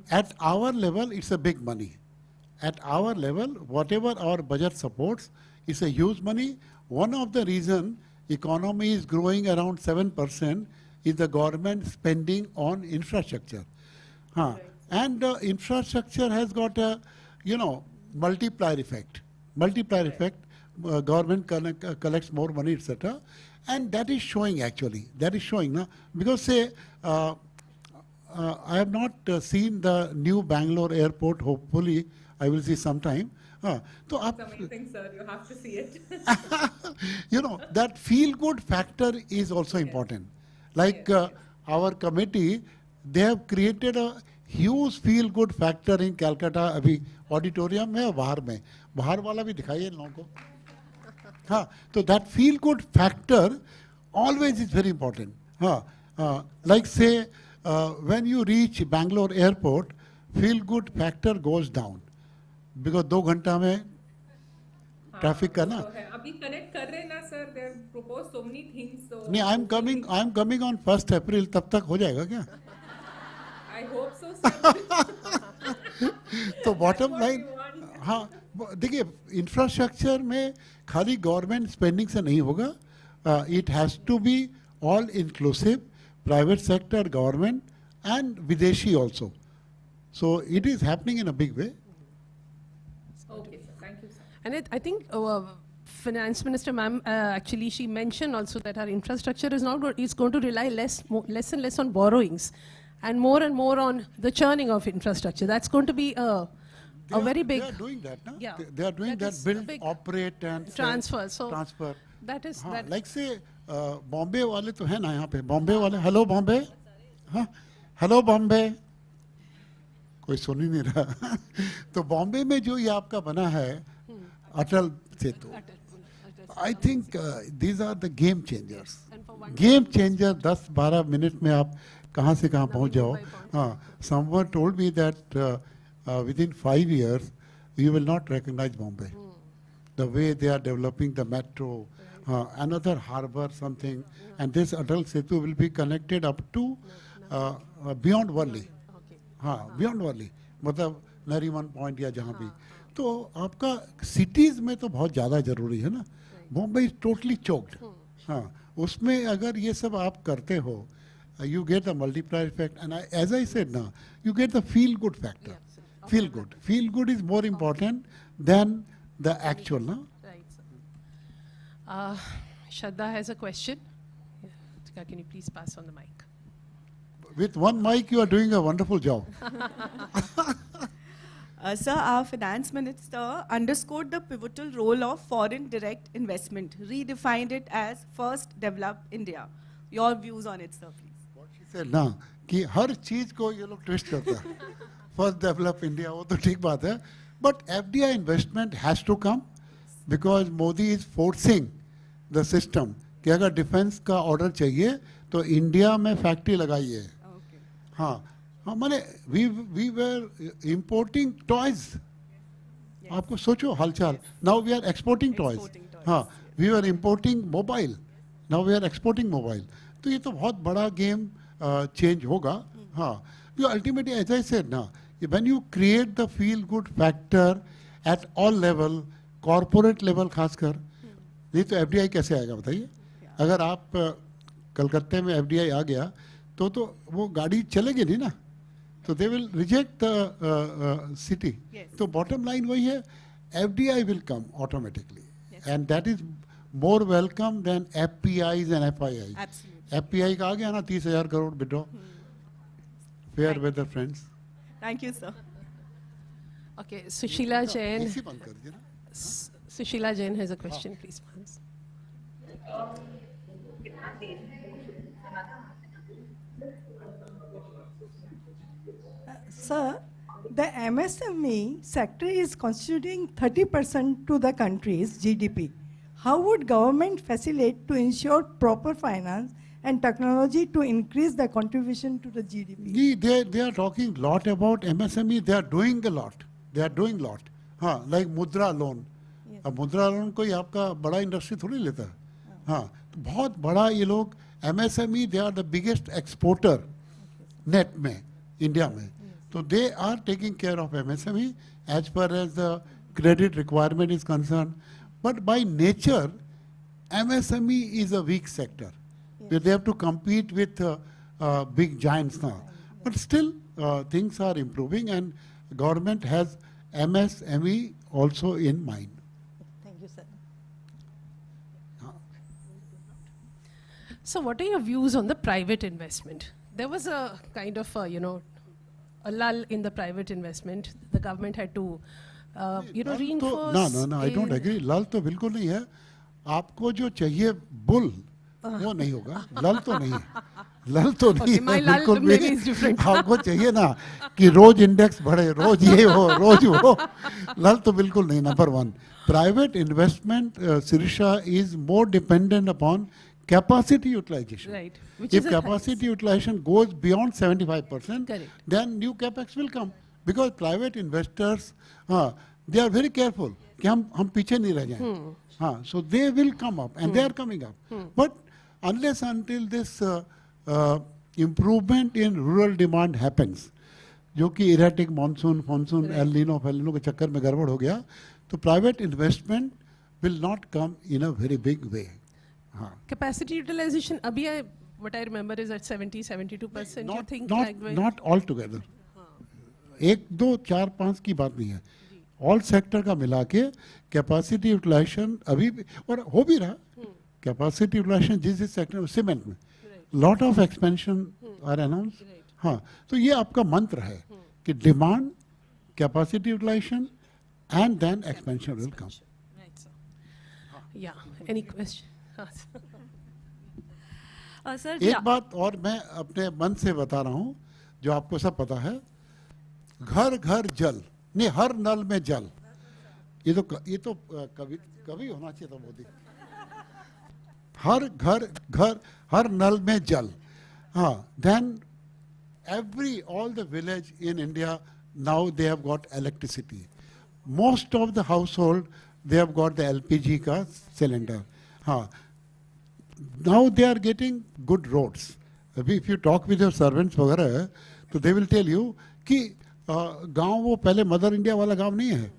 at our level, it's a big money. At our level, whatever our budget supports is a huge money. One of the reasons economy is growing around 7% is the government spending on infrastructure. And infrastructure has got a, multiplier effect. Government collects more money, etc. And that is showing actually. That is showing. Because say, I have not seen the new Bangalore airport. Hopefully, I will see sometime. So It's amazing, sir. You have to see it. you know, that feel-good factor is also important. Like our committee, they have created a huge feel-good factor in Calcutta. अभी auditorium में और बाहर में, बाहर वाला भी दिखाइए इन लोगों को. हाँ, so that feel-good factor always is very important. Like say, when you reach Bangalore airport, feel-good factor goes down because 2 घंटा में traffic का ना. अभी connect कर रहे हैं ना sir. They have proposed so many things. So नहीं, I'm coming on 1st April. तब तक हो जाएगा क्या? I hope so, sir. तो bottom line, हाँ, देखिए इंफ्रास्ट्रक्चर में खाली गवर्नमेंट स्पेंडिंग से नहीं होगा. It has to be all inclusive, private sector, government, and Videshi also. So it is happening in a big way. Okay, sir. Thank you, sir. And I think Finance Minister ma'am, actually she mentioned also that our infrastructure is going to rely less and less on borrowings and more on the churning of infrastructure. That's going to be a very big... They are doing that, no? Yeah. They are doing that, build, operate and transfer. So transfer. That is... हाँ, that like say, Bombay वाले तो है ना यहाँ पे, बॉम्बे वाले, hello Bombay, हाँ, hello Bombay, कोई सुन ही नहीं रहा. तो बॉम्बे में जो ये आपका बना है, Atal Setu, I think these are the game changers. Game changer, 10-12 minute में आप कहाँ से कहाँ पहुँच जाओ. हाँ, someone told me that within 5 years, you will not recognize Bombay. The way they are developing the metro, another harbor, something, and this Atal Setu will be connected up to beyond Worli. हाँ, beyond Worli, मतलब Nariman Point या जहाँ भी. तो आपका cities में तो बहुत ज़्यादा ज़रूरी है ना. Bombay is totally choked. हाँ, उसमें अगर ये सब आप करते हो, you get the multiplier effect, and as I said now, you get the feel-good factor. Feel good. Feel good is more important than the actual, no? Right. Shraddha has a question. Yeah. Can you please pass on the mic? With one mic, you are doing a wonderful job. Sir, our finance minister underscored the pivotal role of foreign direct investment, redefined it as first develop India. Your views on it, sir, please. What she said now, कि हर चीज को ये लोग twist करता है. First develop India, वो तो ठीक बात है. But FDI investment has to come because Modi is forcing the system कि अगर डिफेंस का ऑर्डर चाहिए तो इंडिया में फैक्ट्री लगाइए. हाँ, हाँ, माने we were importing toys. आपको सोचो हालचाल. Now we are exporting toys. हाँ, we were importing mobile. Now we are exporting mobile. तो ये तो बहुत बड़ा गेम चेंज होगा. हाँ, because ultimately, as I said now, when you create the feel-good factor at all level, corporate level खासकर, नहीं तो FDI कैसे आएगा बताइए? अगर आप कलकत्ते में FDI आ गया, तो वो गाड़ी चलेगी नहीं ना. So they will reject the city. So bottom line वही है, FDI will come automatically, and that is more welcome than FPIs and FIIs. Absolutely. FPI का आ गया ना 30,000 crore withdraw. Fair weather friends. Thank you, sir. Okay, Sushila Jain. Sushila Jain has a question, please. Sir, the MSME sector is constituting 30% to the country's GDP. How would government facilitate to ensure proper finance and technology to increase the contribution to the GDP? They are talking a lot about MSME. They are doing a lot. They are doing a lot. हाँ, like मुद्रा loan. अब मुद्रा loan कोई आपका बड़ा industry थोड़ी लेता है. हाँ, तो बहुत बड़ा ये लोग MSME, they are the biggest exporter net में इंडिया में. So they are taking care of MSME as far as the credit requirement is concerned. But by nature, MSME is a weak sector. They have to compete with big giants now. But still, things are improving, and government has MSME also in mind. Thank you, sir. So what are your views on the private investment? there was a kind of, a lull in the private investment. The government had to, reinforce. No, I don't agree. लल तो बिल्कुल नहीं है. आपको जो चाहिए bull वो नहीं होगा. लल तो नहीं है. लल तो नहीं है बिल्कुल भी. आपको चाहिए ना कि रोज इंडेक्स बढ़े, रोज ये हो, रोज वो. लल तो बिल्कुल नहीं. Number one, private investment, Sirisha, is more dependent upon capacity utilization. Right. Which If is capacity utilization goes beyond 75%, Correct. then new capex will come. Because private investors, they are very careful कि हम पीछे नहीं रह जाएं. So they will come up and they are coming up. But unless until this improvement in rural demand happens, जो कि erratic monsoon, El Nino के चक्कर में गड़बड़ हो गया, तो private investment will not come in a very big way. Capacity utilization, abhi what I remember is at 70-72%. You think Not altogether. एक दो चार पाँच की बात नहीं है. All sector का मिला के capacity utilization अभी भी और हो भी रहा. Capacity utilization जिस सेक्टर में, सीमेंट में, lot of expansion are announced. हाँ, तो ये आपका मंत्र है कि demand, capacity utilization, and then expansion will come. Right, sir. Yeah. Any question? Sir, एक बात और मैं अपने मन से बता रहा हूँ जो आपको सब पता है. घर घर जल, नहीं हर नल में जल. ये तो कभी होना चाहिए था मोदी. हर घर हर नल में जल. हाँ, then all the village in India now they have got electricity. Most of the household they have got the LPG का cylinder. हाँ, now they are getting good roads. If you talk with your servants वगैरह, तो they will tell you कि गांव वो पहले mother India वाला गांव नहीं है.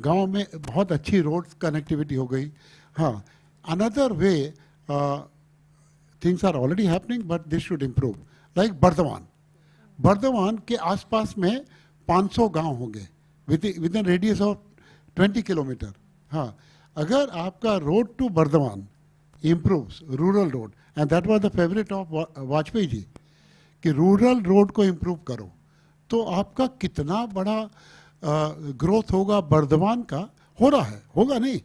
गांव में बहुत अच्छी रोड्स कनेक्टिविटी हो गई. हाँ, another way things are already happening but this should improve. Like Burdwan के आसपास में 500 गांव होंगे within a radius of 20 kilometre. हाँ, अगर आपका road to Burdwan improves, rural road, and that was the favorite of Vajpayee ji कि रूरल रोड को इम्प्रूव करो, तो आपका कितना बड़ा ग्रोथ होगा बर्दवान का. हो रहा है, होगा नहीं.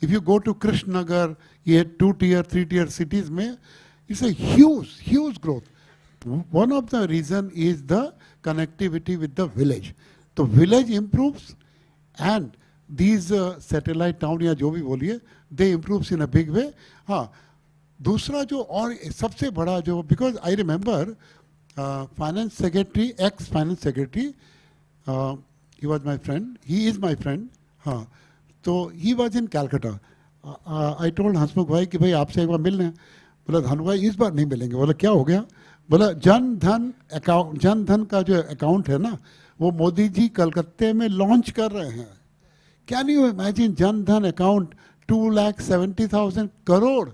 If you go to Krishnanagar, ये 2 tier 3 tier cities में, it's a huge growth. One of the reason is the connectivity with the village. तो village improves and these satellite town या जो भी बोलिए, they improves in a big way. हाँ, दूसरा जो और सबसे बड़ा जो, because I remember finance secretary, ex-finance secretary, he was my friend, he is my friend. हाँ, तो he was in Calcutta. I told हंसमुख भाई कि भाई आपसे एक बार मिलने. बोला धनु भाई इस बार नहीं मिलेंगे. बोला क्या हो गया? बोला जन धन का जो अकाउंट है ना, वो मोदी जी कलकत्ते में लॉन्च कर रहे हैं. Can you imagine Jan Dhan account 2,70,000 crore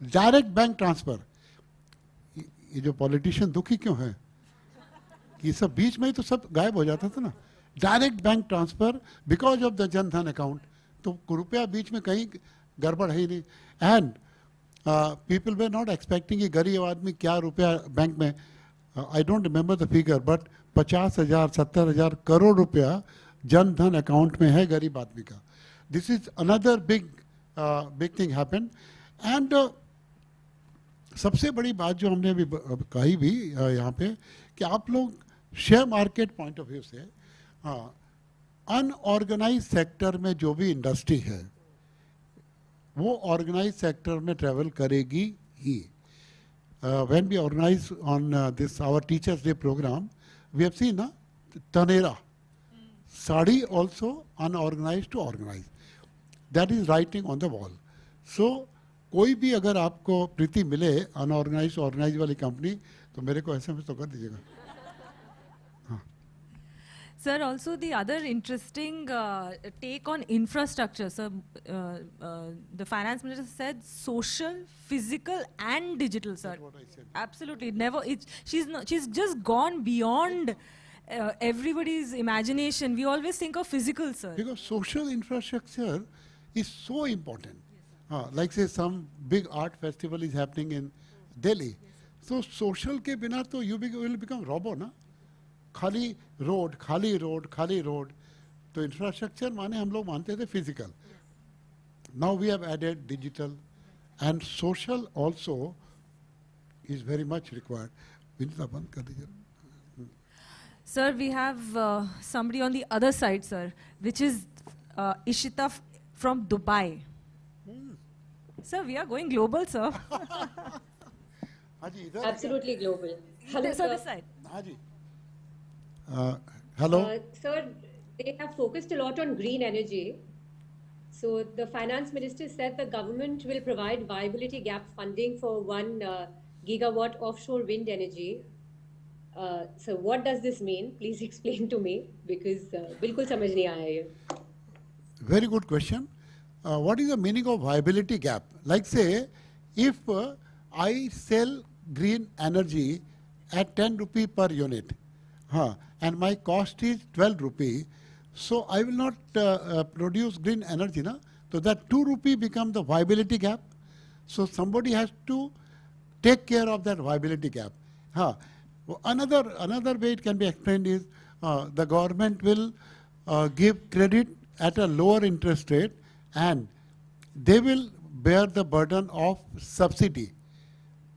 direct bank transfer. ये जो पॉलिटिशियन दुखी क्यों है कि सब बीच में ही तो सब गायब हो जाता था ना. Direct bank transfer because of the Jan Dhan account. तो रुपया बीच में कहीं गड़बड़ है ही नहीं. And people way not expecting कि गरीब आदमी क्या रुपया बैंक में, I don't remember the figure, but 50,000 70,000 crore रुपया जन धन अकाउंट में है गरीब आदमी का. This is another big thing happen. And सबसे बड़ी बात जो हमने अभी कही भी यहाँ पे कि आप लोग share market point of view से अनऑर्गेनाइज सेक्टर में जो भी इंडस्ट्री है वो ऑर्गेनाइज सेक्टर में ट्रेवल करेगी ही. When we organise on this our teachers day programme, we have seen ना Taneira sari also unorganized to organized. That is writing on the wall. So कोई भी अगर आपको प्रीति मिले अनऑर्गेनाइज ऑर्गेनाइज वाली कंपनी, तो मेरे को SMS तो कर दीजिएगा. Sir, also the other interesting take on infrastructure. Sir, the finance minister said social, physical, and digital. Sir, what I said. Absolutely, never. She's just gone beyond everybody's imagination. We always think of physical, sir. Because social infrastructure is so important. Like say some big art festival is happening in Delhi. So social के बिना तो you will become robo ना. खाली road, खाली road, खाली road. तो infrastructure माने हम लोग मानते थे physical. Now we have added digital and social also is very much required. Vinita, बंद कर दीजिए. Sir, we have somebody on the other side, sir, which is Ishita from Dubai. Sir, we are going global, sir. Absolutely global. Hello, Sir, sir. this side. Hello. Sir, they have focused a lot on green energy. So the finance minister said the government will provide viability gap funding for 1 gigawatt offshore wind energy. So what does this mean? Please explain to me because बिल्कुल समझ नहीं आया ये. Very good question. What is the meaning of viability gap? Like say, if I sell green energy at 10 rupee per unit, and my cost is 12 rupee, so I will not produce green energy, na? So that 2 rupee become the viability gap. So somebody has to take care of that viability gap. Another way it can be explained is the government will give credit at a lower interest rate and they will bear the burden of subsidy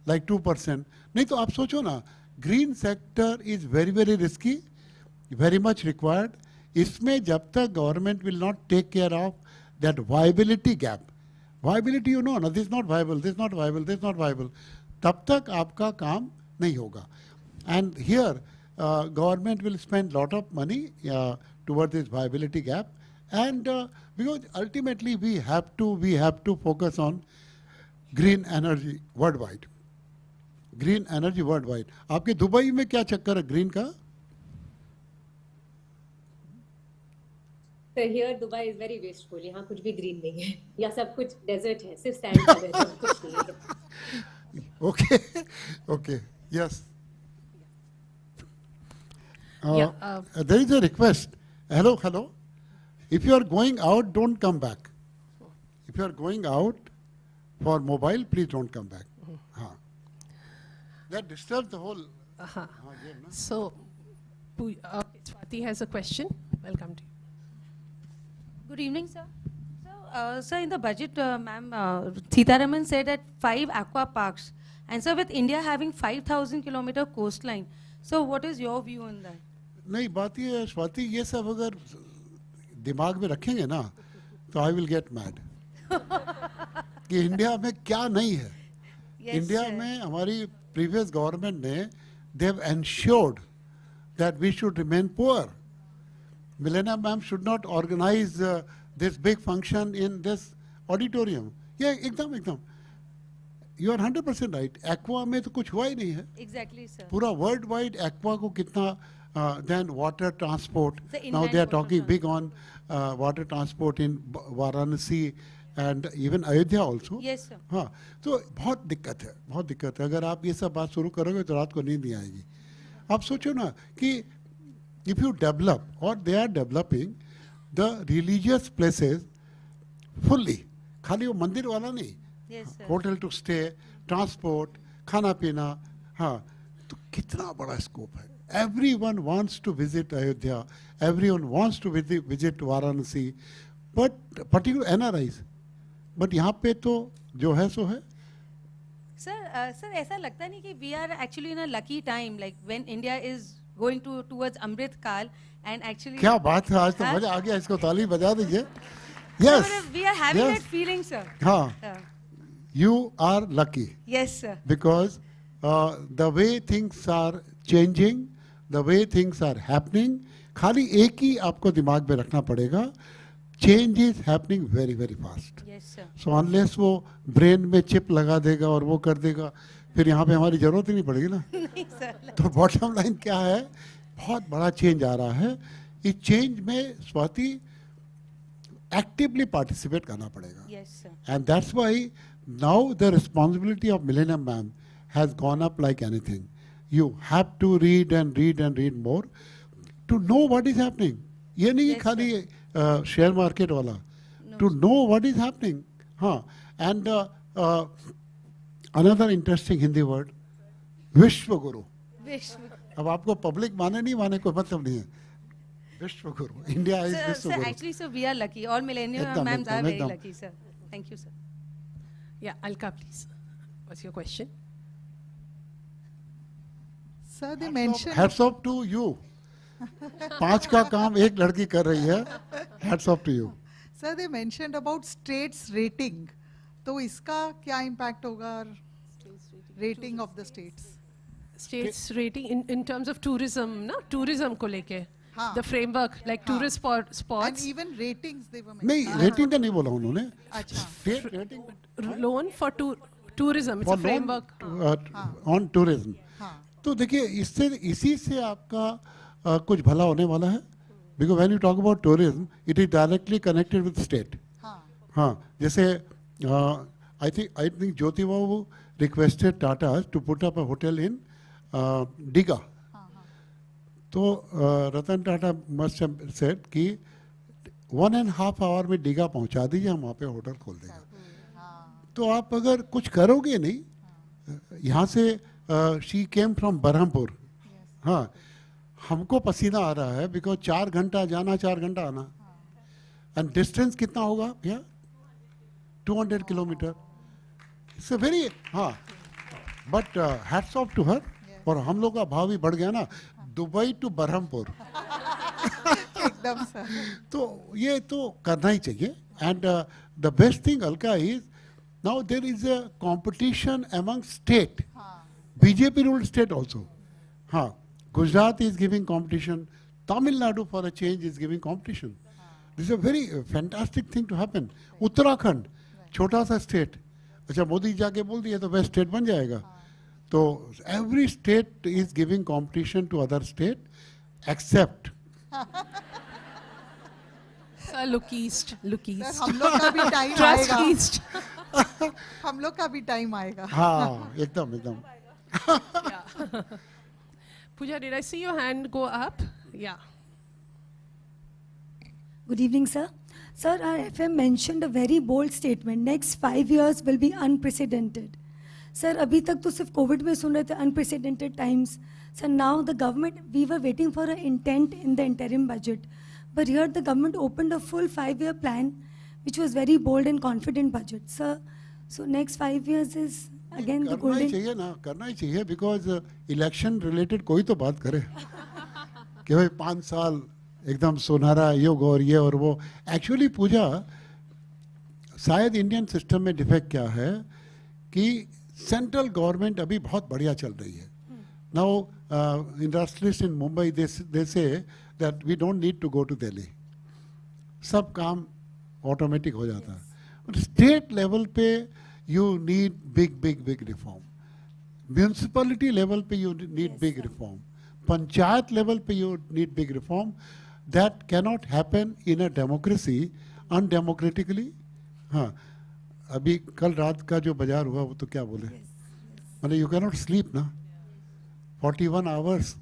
like 2%. नहीं तो आप सोचो ना, green sector is very very risky, very much required. इसमें जब तक government will not take care of that viability gap, viability you know ना, this is not viable, this is not viable, this is not viable, तब तक आपका काम नहीं होगा. And here, government will spend lot of money towards this viability gap, and because ultimately we have to focus on green energy worldwide. Green energy worldwide. आपके Dubai में क्या चक्कर है green का? So here Dubai is very wasteful. यहाँ कुछ भी green नहीं है. यहाँ सब कुछ desert है. सिर्फ sand का desert, कुछ नहीं है. Okay, okay, yes. There is a request. Hello. If you are going out, don't come back. If you are going out for mobile, please don't come back. That disturbs the whole. Game, no? So, Swati has a question. Welcome to you. Good evening, sir. So, sir, in the budget, ma'am, Sitharaman said that 5 aqua parks. And so, with India having 5,000 kilometer coastline, so what is your view on that? नहीं बात ये है स्वाति, ये सब अगर दिमाग में रखेंगे ना तो आई विल गेट मैड कि इंडिया में क्या नहीं है. इंडिया में हमारी प्रीवियस गवर्नमेंट ने they have ensured that we should remain poor. मिलेनिया ma'am should not organise this big function in this auditorium. ये एकदम यू आर 100% राइट. एक्वा में तो कुछ हुआ ही नहीं है. Exactly, sir. पूरा वर्ल्ड वाइड एक्वा को कितना then water transport. Now they are talking big on water transport in Varanasi and even Ayodhya also. Yes, sir. हाँ, तो बहुत दिक्कत है. अगर आप ये सब बात शुरू करोगे तो रात को नींद नहीं आएगी. आप सोचो ना कि if you develop or they are developing the religious places fully, खाली वो मंदिर वाला नहीं, Yes, sir. Hotel to stay, transport, खाना पीना, हाँ, तो कितना बड़ा स्कोप है. Everyone wants to visit Ayodhya, everyone wants to visit Varanasi, but particular NRIs. But यहाँ पे तो जो है सो है. Sir, ऐसा लगता नहीं कि we are actually in a lucky time, like when India is going towards Amrit Kal and actually. क्या बात है, आज तो मजा आ गया, इसको ताली बजा दीजिए. Sir, Yes. we are having yes. that feeling, sir. हाँ. Yeah. You are lucky. Yes, sir. Because the way things are changing, the way things are happening, खाली एक ही आपको दिमाग में रखना पड़ेगा. Change is happening very very fast. Yes, sir. So unless वो brain में चिप लगा देगा और वो कर देगा, फिर यहाँ पे हमारी जरूरत ही नहीं पड़ेगी ना. नहीं, sir. तो बॉटम लाइन क्या है, बहुत बड़ा चेंज आ रहा है. इस चेंज में स्वाति एक्टिवली पार्टिसिपेट करना पड़ेगा. Yes, sir. And that's why now the responsibility of Millennium Ma'am has gone up like anything. You have to read and read and read more to know what is happening. ये नहीं Yes, खाली share market वाला. To know what is happening. हाँ. And another interesting Hindi word, विश्व गुरु। विश्व अब आपको public माने नहीं माने कोई मतलब नहीं है, विश्व गुरु, इंडिया इज विश्व गुरु। Actually, sir, we are lucky. All millennial एकदम, ma'ams are एकदम, very एकदम। lucky, sir. Thank you, sir. Yeah, Alka, please. What's your question? Sir, they mentioned. Hats off to you. 5 का काम एक लड़की कर रही है, hats off to you. Sir, they mentioned about states rating. तो इसका क्या impact होगा? Rating of the states. States rating in terms of tourism, na? Tourism को लेके. हाँ. The framework, like tourist spots. And even ratings they were नहीं, mentioning. Rating का नहीं बोला उन्होंने। अच्छा। State rating Loan for tourism. It's for a framework. on tourism. तो देखिए इसी से आपका कुछ भला होने वाला है, because when you talk about tourism, it is directly connected with state. हाँ, जैसे I think Jyoti Babu requested Tata to put up a hotel in Diga. तो Ratan Tata must have said कि 1.5 hour में डिगा पहुंचा दीजिए, हम वहाँ पे होटल खोल देंगे। तो आप अगर कुछ करोगे नहीं, यहाँ से शी केम फ्रॉम बरहमपुर, हाँ, हमको पसीना आ रहा है बिकॉज 4 घंटा जाना 4 घंटा आना, एंड डिस्टेंस कितना होगा भैया? 200 किलोमीटर। इट्स अ वेरी, हाँ, but hats off to her. और हम लोग का भाव भी बढ़ गया ना, दुबई टू बरहमपुर। एकदम सर। तो ये तो करना ही चाहिए। And the best thing Alka is now there is a competition among state, BJP ruled state also. हाँ, Gujarat is giving competition, Tamil Nadu for a change is giving competition. This is a very fantastic thing to happen. Uttarakhand छोटा सा state, अच्छा मोदी जाके बोल दिया तो वह state बन जाएगा। तो every state is giving competition to other state except Sir, look east, look east. Sir हम लोग का भी टाइम Trust आएगा। east. हम लोग का भी टाइम आएगा। हाँ, एकदम एकदम। Pooja, did I see your hand go up? Yeah. Good evening, sir. Sir, our FM mentioned a very bold statement. Next 5 years will be unprecedented. Sir, अभी तक तो सिर्फ कोविड में सुन रहे थे unprecedented times. Sir, now the government, we were waiting for an intent in the interim budget. But here the government opened a full 5-year plan, which was very bold and confident budget. Sir, so next 5 years is again the करना ही golden... चाहिए ना, करना ही चाहिए, because election related कोई तो बात करे कि भाई 5 साल एकदम सुनहरा युग और ये और वो। एक्चुअली पूजा, शायद इंडियन सिस्टम में डिफेक्ट क्या है कि सेंट्रल गवर्नमेंट अभी बहुत बढ़िया चल रही है। Now industrialist in Mumbai they say that we don't need to go to Delhi, सब काम ऑटोमेटिक हो जाता है। स्टेट लेवल पे you need big reform, municipality level पे you need big reform, panchayat level पे you need big reform. That cannot happen in a democracy undemocratically. हाँ, अभी कल रात का जो बाजार हुआ वो तो क्या बोले, मतलब यू कैनॉट स्लीप ना, 41 आवर्स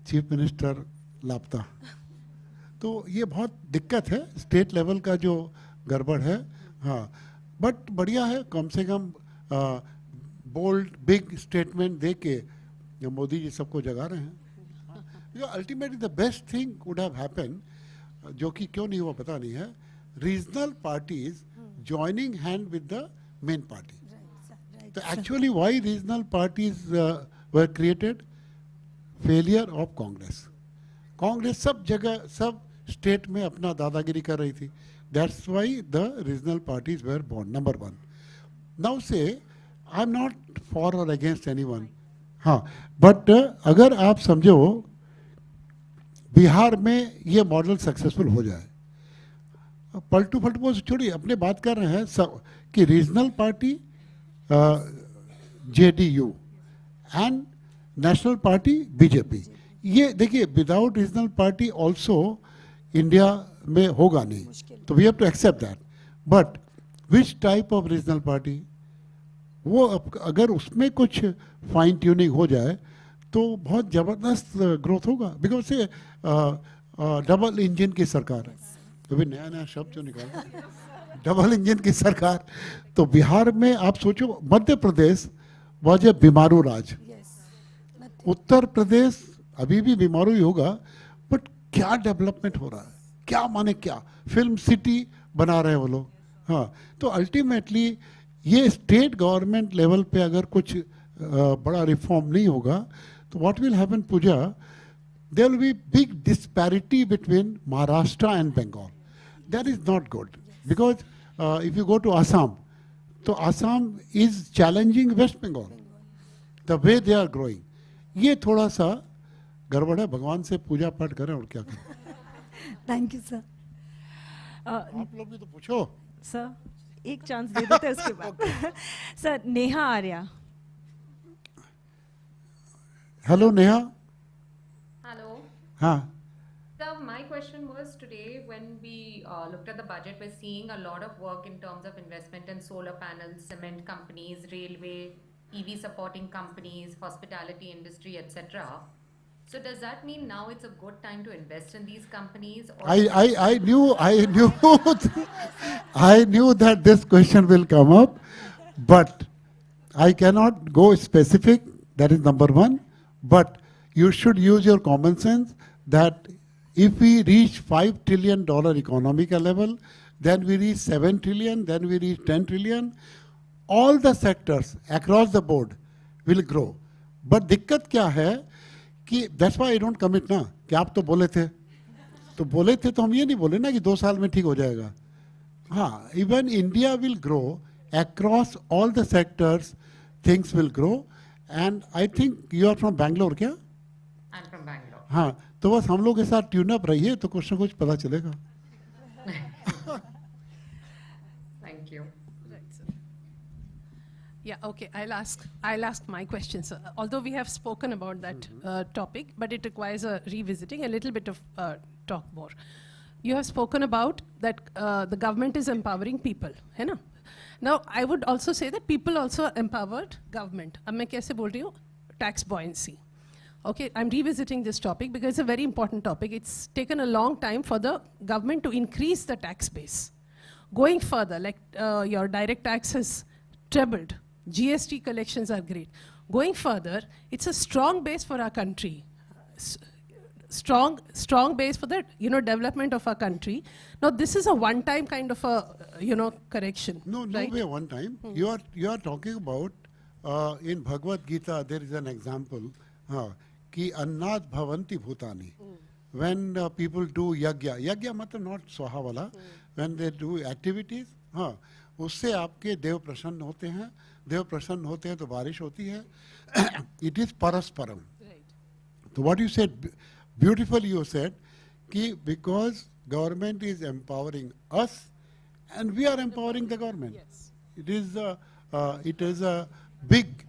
चीफ मिनिस्टर लापता। तो ये बहुत दिक्कत है, स्टेट लेवल का जो गड़बड़ है। हाँ, बट बढ़िया है, कम से कम बोल्ड बिग स्टेटमेंट दे के मोदी जी सबको जगा रहे हैं। Ultimately the best thing would have happen, जो कि क्यों नहीं हुआ पता नहीं है, regional parties joining hand with the main party. So actually why regional parties were created? Failure of Congress. Congress सब जगह सब स्टेट में अपना दादागिरी कर रही थी. That's why the regional parties were born. Number one. Now say I'm not for or against anyone. हाँ, but अगर आप समझो बिहार में ये मॉडल सक्सेसफुल हो जाए, पलटू फलटू छोड़िए, अपने बात कर रहे हैं सब कि regional party JDU and national party BJP, ये देखिए without regional party also India में होगा नहीं, तो we have to accept that. But which type of regional party, वो अगर उसमें कुछ फाइन ट्यूनिंग हो जाए तो बहुत ज़बरदस्त ग्रोथ होगा। बिकॉज से डबल इंजन की सरकार है, अभी नया नया शब्द जो निकाला, डबल इंजन की सरकार। तो बिहार में आप सोचो, मध्य प्रदेश वॉज ए बीमारू राज, उत्तर प्रदेश अभी भी बीमारू ही होगा, बट क्या डेवलपमेंट हो रहा है, क्या माने क्या, फिल्म सिटी बना रहे हैं वो लोग. हाँ, तो अल्टीमेटली ये स्टेट गवर्नमेंट लेवल पे अगर कुछ बड़ा रिफॉर्म नहीं होगा तो what will happen Puja, there will be big disparity between Maharashtra and Bengal. That is not good because if you go to Assam, तो Assam is challenging West Bengal the way they are growing. ये थोड़ा सा गड़बड़ है, भगवान से पूजा पाठ करें और क्या करें. Thank you sir. आप लोग भी तो पूछो सर, एक चांस दे देते हैं उसके बाद. Sir, Neha Arya. Hello Neha. Hello. हाँ. So my question was today when we looked at the budget, we're seeing a lot of work in terms of investment in solar panels, cement companies, railway, EV supporting companies, hospitality industry, etc. So does that mean now it's a good time to invest in these companies? Or I knew that this question will come up, but I cannot go specific. That is number one. But you should use your common sense that if we reach $5 trillion economic level, then we reach 7 trillion, then we reach 10 trillion. All the sectors across the board will grow. But दिक्कत क्या है कि that's why I don't commit ना, कि आप तो बोले थे तो हम ये नहीं बोले ना कि 2 साल में ठीक हो जाएगा. हाँ, even India will grow across all the sectors, things will grow. And I think you are from Bangalore, क्या? I'm from Bangalore. हाँ, तो बस हम लोग के साथ ट्यून अप रहिए तो कुछ ना कुछ पता चलेगा. Thank you. Yeah, okay, I'll ask my question, sir. Although we have spoken about that topic, but it requires a revisiting, a little bit of talk more. You have spoken about that the government is empowering people, है ना? Now, I would also say that people also empowered government. अब मैं कैसे बोल रही हूँ? Tax buoyancy. Okay, I'm revisiting this topic because it's a very important topic. It's taken a long time for the government to increase the tax base. Going further, like your direct tax has trebled. GST collections are great. Going further, it's a strong base for our country. Strong base for the development of our country. Now this is a one-time kind of a correction. No right? way one time. You are talking about in Bhagavad Gita there is an example ki annat bhavanti bhutani. When people do yagya matlab not swaha wala, when they do activities, उससे आपके देव प्रसन्न होते हैं, देव प्रसन्न होते हैं तो बारिश होती है. It is parasparam. So what you said, beautifully you said, कि because government is empowering us and we are empowering the government. Yes. It is a big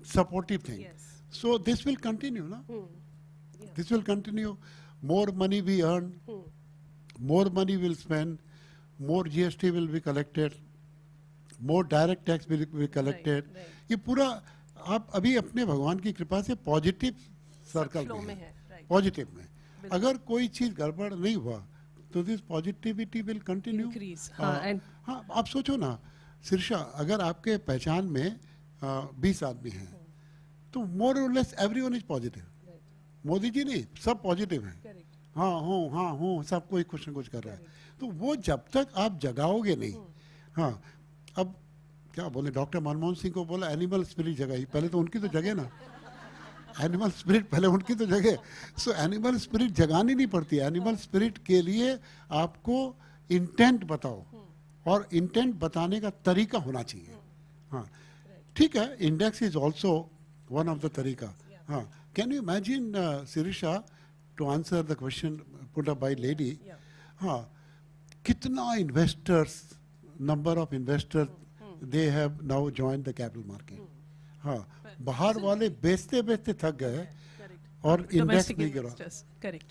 supportive thing. Yes. So this will continue, no? Yeah. This will continue. More money we earn, more money we'll spend, more GST will be collected, more direct tax will be collected. ये पूरा आप अभी अपने भगवान की कृपा से positive circle में है, पॉजिटिव में. अगर कोई चीज गड़बड़ नहीं हुआ तो दिस पॉजिटिविटी विल कंटिन्यू. हाँ, आप सोचो ना शीर्षा, अगर आपके पहचान में 20 आदमी हैं तो मोर और less everyone is positive. Modi ji नहीं, सब पॉजिटिव हैं. हाँ हूँ सब कोई कुछ न कुछ कर रहा है. तो वो जब तक आप जगाओगे नहीं. हाँ, अब क्या बोले, डॉक्टर मनमोहन सिंह को बोला एनिमल स्पिरिट जगाई. पहले तो उनकी तो जगे ना, एनिमल स्पिरिट पहले उनकी तो जगे. सो एनिमल स्पिरिट जगानी नहीं पड़ती. एनिमल स्पिरिट के लिए आपको इंटेंट बताओ और इंटेंट बताने का तरीका होना चाहिए. हाँ, ठीक है, index is also one of the तरीका. हाँ, can you imagine Shirisha, to answer the question put up by lady, हाँ, कितना investors, number of investors they have now join the capital market. हाँ, बाहर वाले बेचते बेचते थक गए और इंडेक्स नहीं गिरा.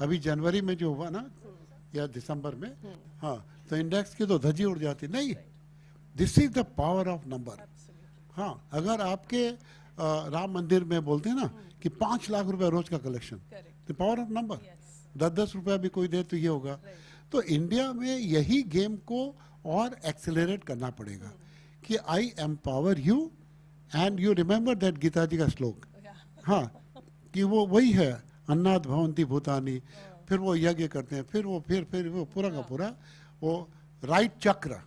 अभी जनवरी में जो हुआ ना या दिसंबर में, हाँ, तो इंडेक्स की तो धज्जी उड़ जाती. नहीं, this is the power of number. हाँ, अगर आपके राम मंदिर में बोलते हैं ना कि 5 लाख रुपए रोज का collection, the power of number. 10-10 रुपया भी कोई दे तो ये होगा. तो इंडिया में यही गेम को और एक्सेलरेट करना पड़ेगा कि I empower you. And you remember that Gita ji का श्लोक, हाँ, कि वो वही है अन्नाद भवन्ति भूतानि, फिर वो यज्ञ करते हैं, फिर वो पूरा का पूरा वो right chakra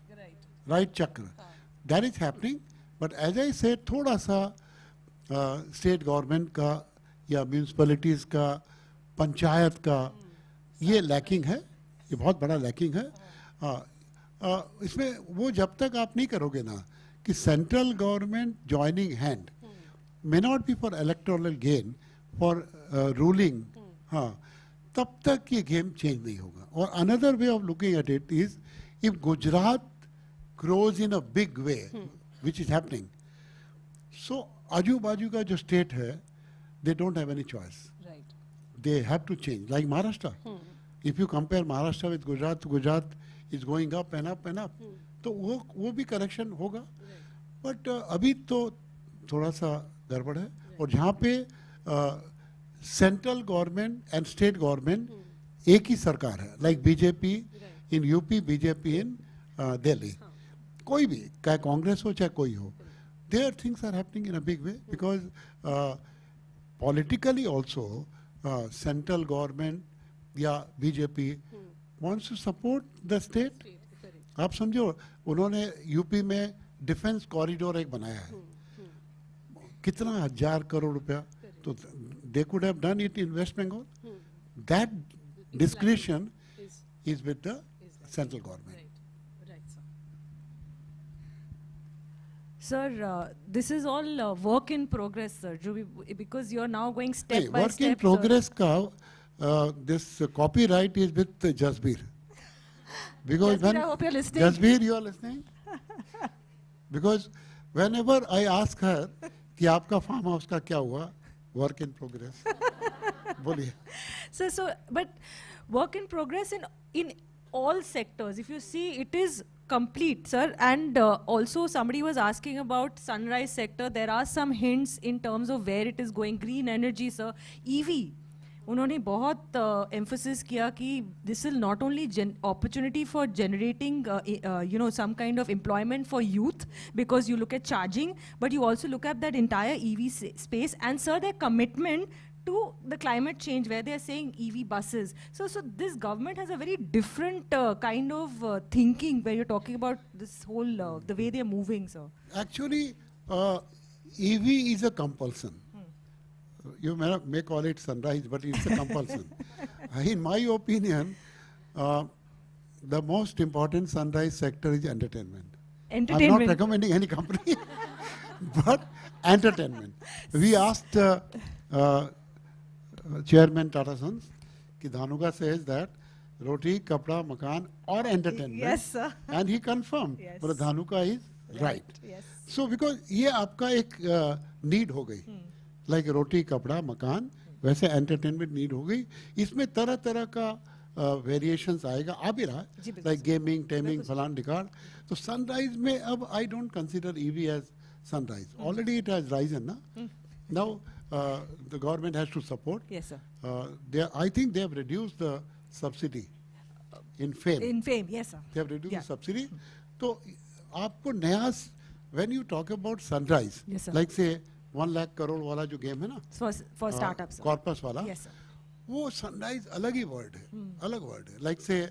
that is happening. But as I say थोड़ा सा स्टेट गवर्नमेंट का या म्यूनसिपैलिटीज़ का, पंचायत का ये लैकिंग है, ये बहुत बड़ा लैकिंग है. इसमें वो जब तक आप नहीं करोगे ना कि central government joining hand may not be for electoral gain, for ruling, हाँ, तब तक ये गेम चेंज नहीं होगा. और another way of looking at it is if Gujarat grows in a big way, which is happening, so आजू बाजू का जो स्टेट है, they don't have any choice. Right. They have to change. Like Maharashtra, if you compare Maharashtra with Gujarat, Gujarat is going up and up and up. तो वो भी correction होगा. But अभी तो थोड़ा सा गड़बड़ है. और जहाँ पे central government and state government एक ही सरकार है, like BJP in UP, BJP in Delhi, कोई भी, चाहे कांग्रेस हो चाहे कोई हो, there things are happening in a big way because politically also central government या BJP wants to support the state. आप समझो, उन्होंने यूपी में डिफेंस कॉरिडोर एक बनाया है, कितना 1000 करोड़ रुपया, तो they could have done it in West Bengal. That discretion is with the central government. Sir, this is all work in progress, sir, because you are now going step by work step. in progress ka this copyright is with Jasbir. Because Jasbir, I hope you're listening. Jasbir, you are listening? Because whenever I ask her कि आपका farm house का क्या हुआ, work in progress. बोलिए. So, but work in progress in all sectors. If you see, it is complete, sir. And also somebody was asking about sunrise sector. There are some hints in terms of where it is going. Green energy, sir. EV. उन्होंने बहुत emphasis किया कि this will not only opportunity for generating some kind of employment for youth, because you look at charging, but you also look at that entire EV space. And sir, their commitment to the climate change, where they are saying EV buses. So this government has a very different kind of thinking, where you're talking about this whole the way they are moving, sir. Actually, EV is a compulsion. You may call it sunrise, but it's a compulsion. In my opinion, the most important sunrise sector is entertainment. I'm not recommending any company, but entertainment. We asked Chairman Tata Sons, कि Dhanuka says that roti, kapda, makan, or entertainment. Yes, sir. And he confirmed. Yes. But Dhanuka is right. Yes. So because ये आपका एक need हो गई. Like रोटी, कपड़ा, मकान, वैसे entertainment need हो गई. इसमें तरह तरह का वेरिएशंस आएगा, आ भी रहा है, लाइक गेमिंग, टेमिंग, फलान डिकार्ड. तो सनराइज में अब I don't consider EV as sunrise. Already it has risen ना. Now the government has to support. Yes, sir. I think they have reduced the subsidy in FAME. In fame, yes, sir. They have reduced the subsidy. तो आपको नया, when you talk about sunrise, Yes, sir. like say 1 lakh crore वाला जो game है ना, For startups, sir. Corpus वाला, Yes, sir. वो sunrise अलग ही वर्ड है, अलग वर्ड है. लाइक से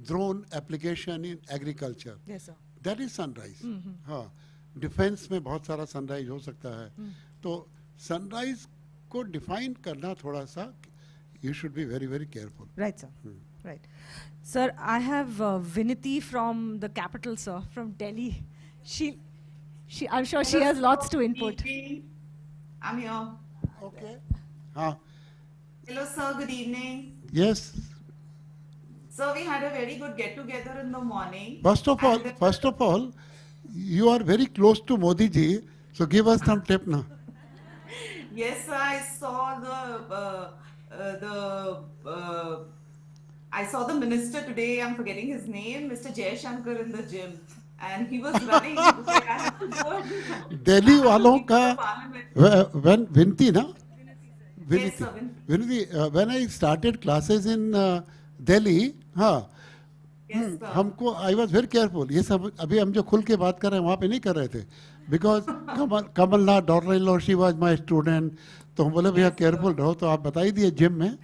drone application in agriculture, Yes, sir. That is sunrise. हाँ, डिफेंस में बहुत सारा सनराइज हो सकता है. तो सनराइज को डिफाइन करना थोड़ा सा, you should be very, very careful. Right, sir. Right. Sir, I have Viniti from the capital, sir, from Delhi. I'm sure she has lots to input. I'm here. Okay. हाँ. Hello, sir. Good evening. Yes. Sir, we had a very good get-together in the morning. First of all, you are very close to Modi ji, so give us some tip now. Yes, sir. I saw the minister today. I'm forgetting his name, Mr. Jaishankar, in the gym, and he was running. He was like, I have to go. Delhi वालों का when Vinti ना, Yes, sir. Vinti, when I started classes in Delhi, हाँ, हमको I was very careful, ये सब अभी हम जो खुल के बात कर रहे हैं वहाँ पे नहीं कर रहे थे, because Kamalnath daughter in law she was my student, तो हम बोले भैया केयरफुल रहो, तो आप बता ही दिए जिम में।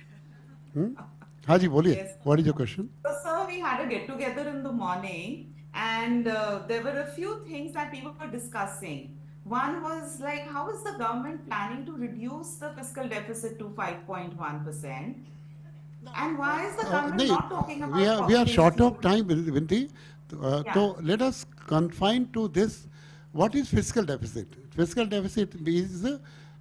हाँ जी बोलिए, what is your question? So, sir, we had a get together in the morning, and there were a few things that people were discussing. One was like, how is the government planning to reduce the fiscal deficit to 5.1%? And why is the government not talking about we are short of population? time, Vinti. So let us confine to this. What is fiscal deficit? Fiscal deficit is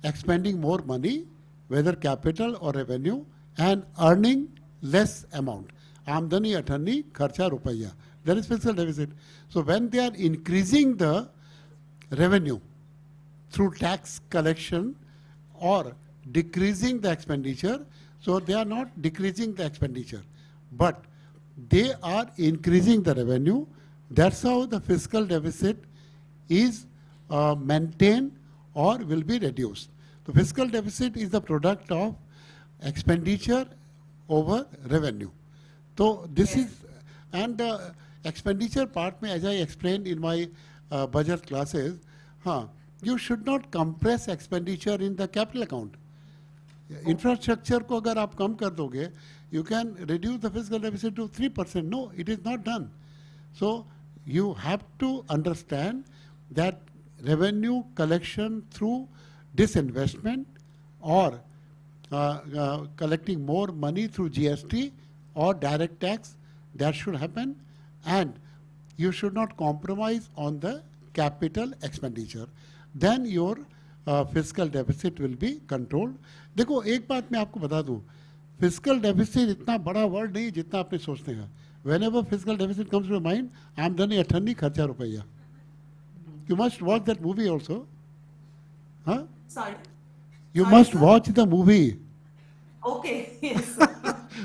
expending more money, whether capital or revenue, and earning less amount. Amdani atharni kharcha rupaya. That is fiscal deficit. So when they are increasing the revenue through tax collection or decreasing the expenditure, so they are not decreasing the expenditure, but they are increasing the revenue. That's how the fiscal deficit is maintained or will be reduced. The fiscal deficit is the product of expenditure over revenue. So this is, and expenditure part mein, as I explained in my budget classes, you should not compress expenditure in the capital account. Infrastructure को अगर आप कम कर दोगे, you can reduce the fiscal deficit to 3%. No, it is not done. So you have to understand that revenue collection through disinvestment or collecting more money through GST or direct tax, that should happen, and you should not compromise on the capital expenditure. Then your fiscal deficit will be controlled. देखो एक बात मैं आपको बता दूं, fiscal deficit इतना बड़ा word नहीं जितना आपने सोचते हैं. Whenever fiscal deficit comes to your mind, आमदनी अठन्नी खर्चा रुपया. You must watch that movie also. Huh? Sorry. You must watch the movie. Okay, yes.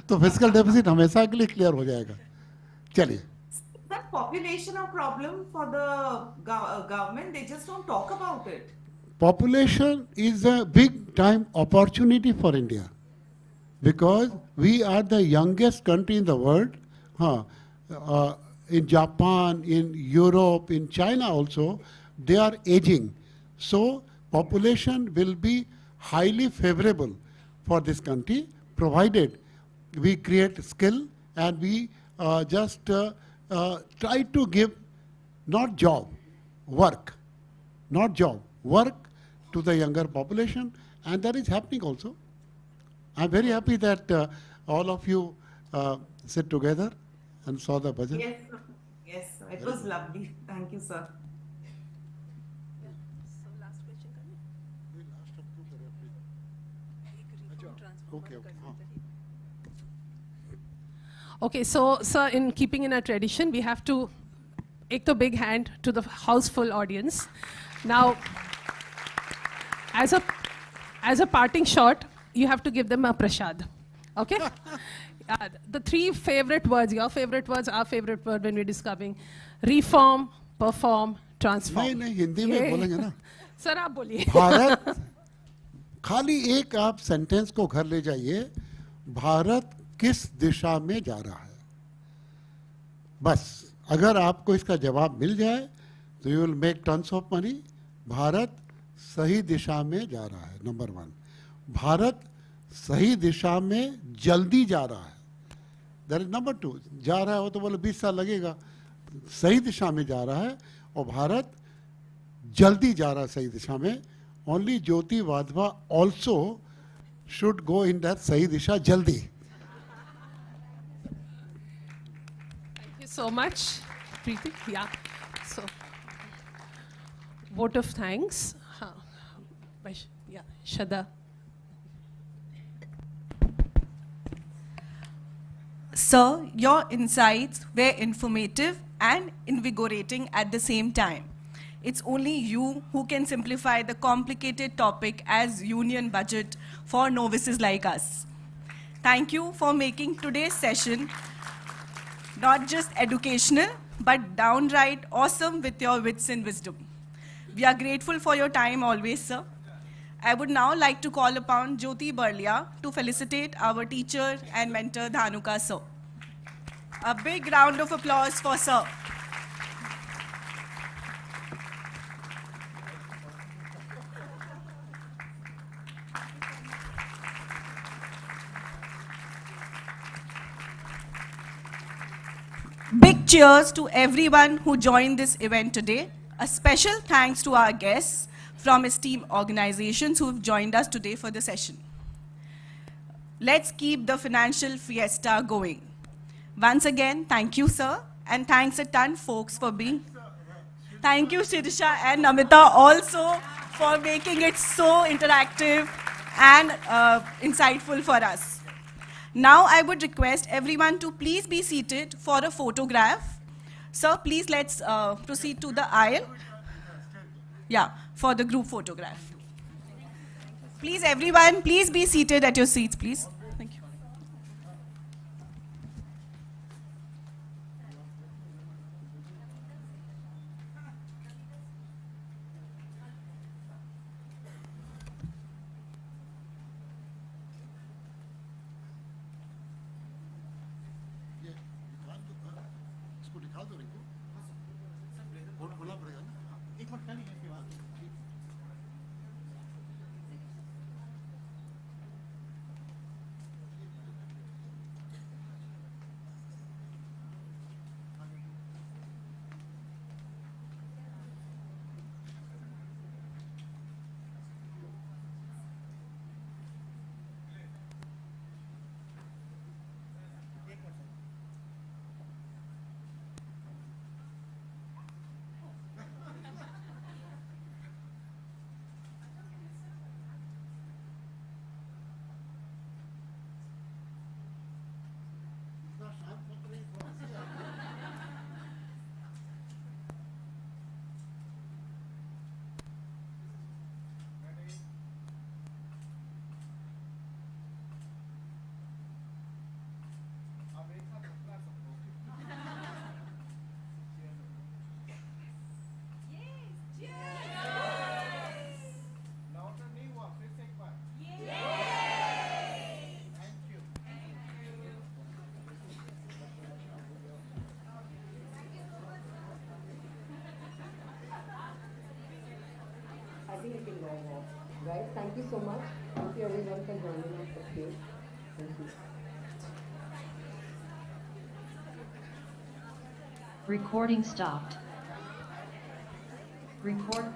तो fiscal deficit हमेशा के लिए clear हो जाएगा. चलिए. That population a problem for the government? They just don't talk about it. Population is a big time opportunity for India because we are the youngest country in the world. In Japan, in Europe, in China also, they are aging. So population will be highly favorable for this country, provided we create skill and we just try to give not job, work, not job, work to the younger population, and that is happening also. I'm very happy that all of you sit together and saw the budget. Yes, sir. Yes, sir. It was lovely. Thank you, sir. Okay, so sir, in keeping in our tradition, we have to take the big hand to the houseful audience. Now, as a parting shot, you have to give them a prashad. Okay? The three favorite words, your favorite words, our favorite word when we're discovering: reform, perform, transform. नहीं हिंदी में बोलेंगे ना. Sir आप बोलिए. भारत, खाली एक आप sentence को घर ले जाइए, भारत किस दिशा में जा रहा है. बस अगर आपको इसका जवाब मिल जाए तो you will make tons of money. Bharat सही दिशा में जा रहा है, नंबर 1. भारत सही दिशा में जल्दी जा रहा है, दैट इज नंबर 2. जा रहा है वो तो बोले 20 साल लगेगा. सही दिशा में जा रहा है और भारत जल्दी जा रहा है सही दिशा में. Only Jyoti Wadhwa also should go in that सही दिशा जल्दी. Thank you so much, Preeti. Yeah. So, vote of thanks. Yeah, Shada. Sir, your insights were informative and invigorating at the same time. It's only you who can simplify the complicated topic as union budget for novices like us. Thank you for making today's session not just educational, but downright awesome with your wits and wisdom. We are grateful for your time always, sir. I would now like to call upon Jyoti Barlia to felicitate our teacher and mentor Dhanuka sir. A big round of applause for Sir. Big cheers to everyone who joined this event today. A special thanks to our guests from esteemed organizations who have joined us today for the session. Let's keep the financial fiesta going. Once again, thank you, sir, and thanks a ton, folks, for being. Thank you, Shirisha and Namita, also for making it so interactive and insightful for us. Now, I would request everyone to please be seated for a photograph. Sir, please let's proceed to the aisle. Yeah, for the group photograph. Please, everyone, please be seated at your seats, please. Thank you. इसको निकाल दो रिंकू खोलना पड़ेगा ना एक बार खाली है के बाद I think you can go now. Right? Thank you so much. Thank you everyone for joining us for today. Thank you. Recording stopped. Record.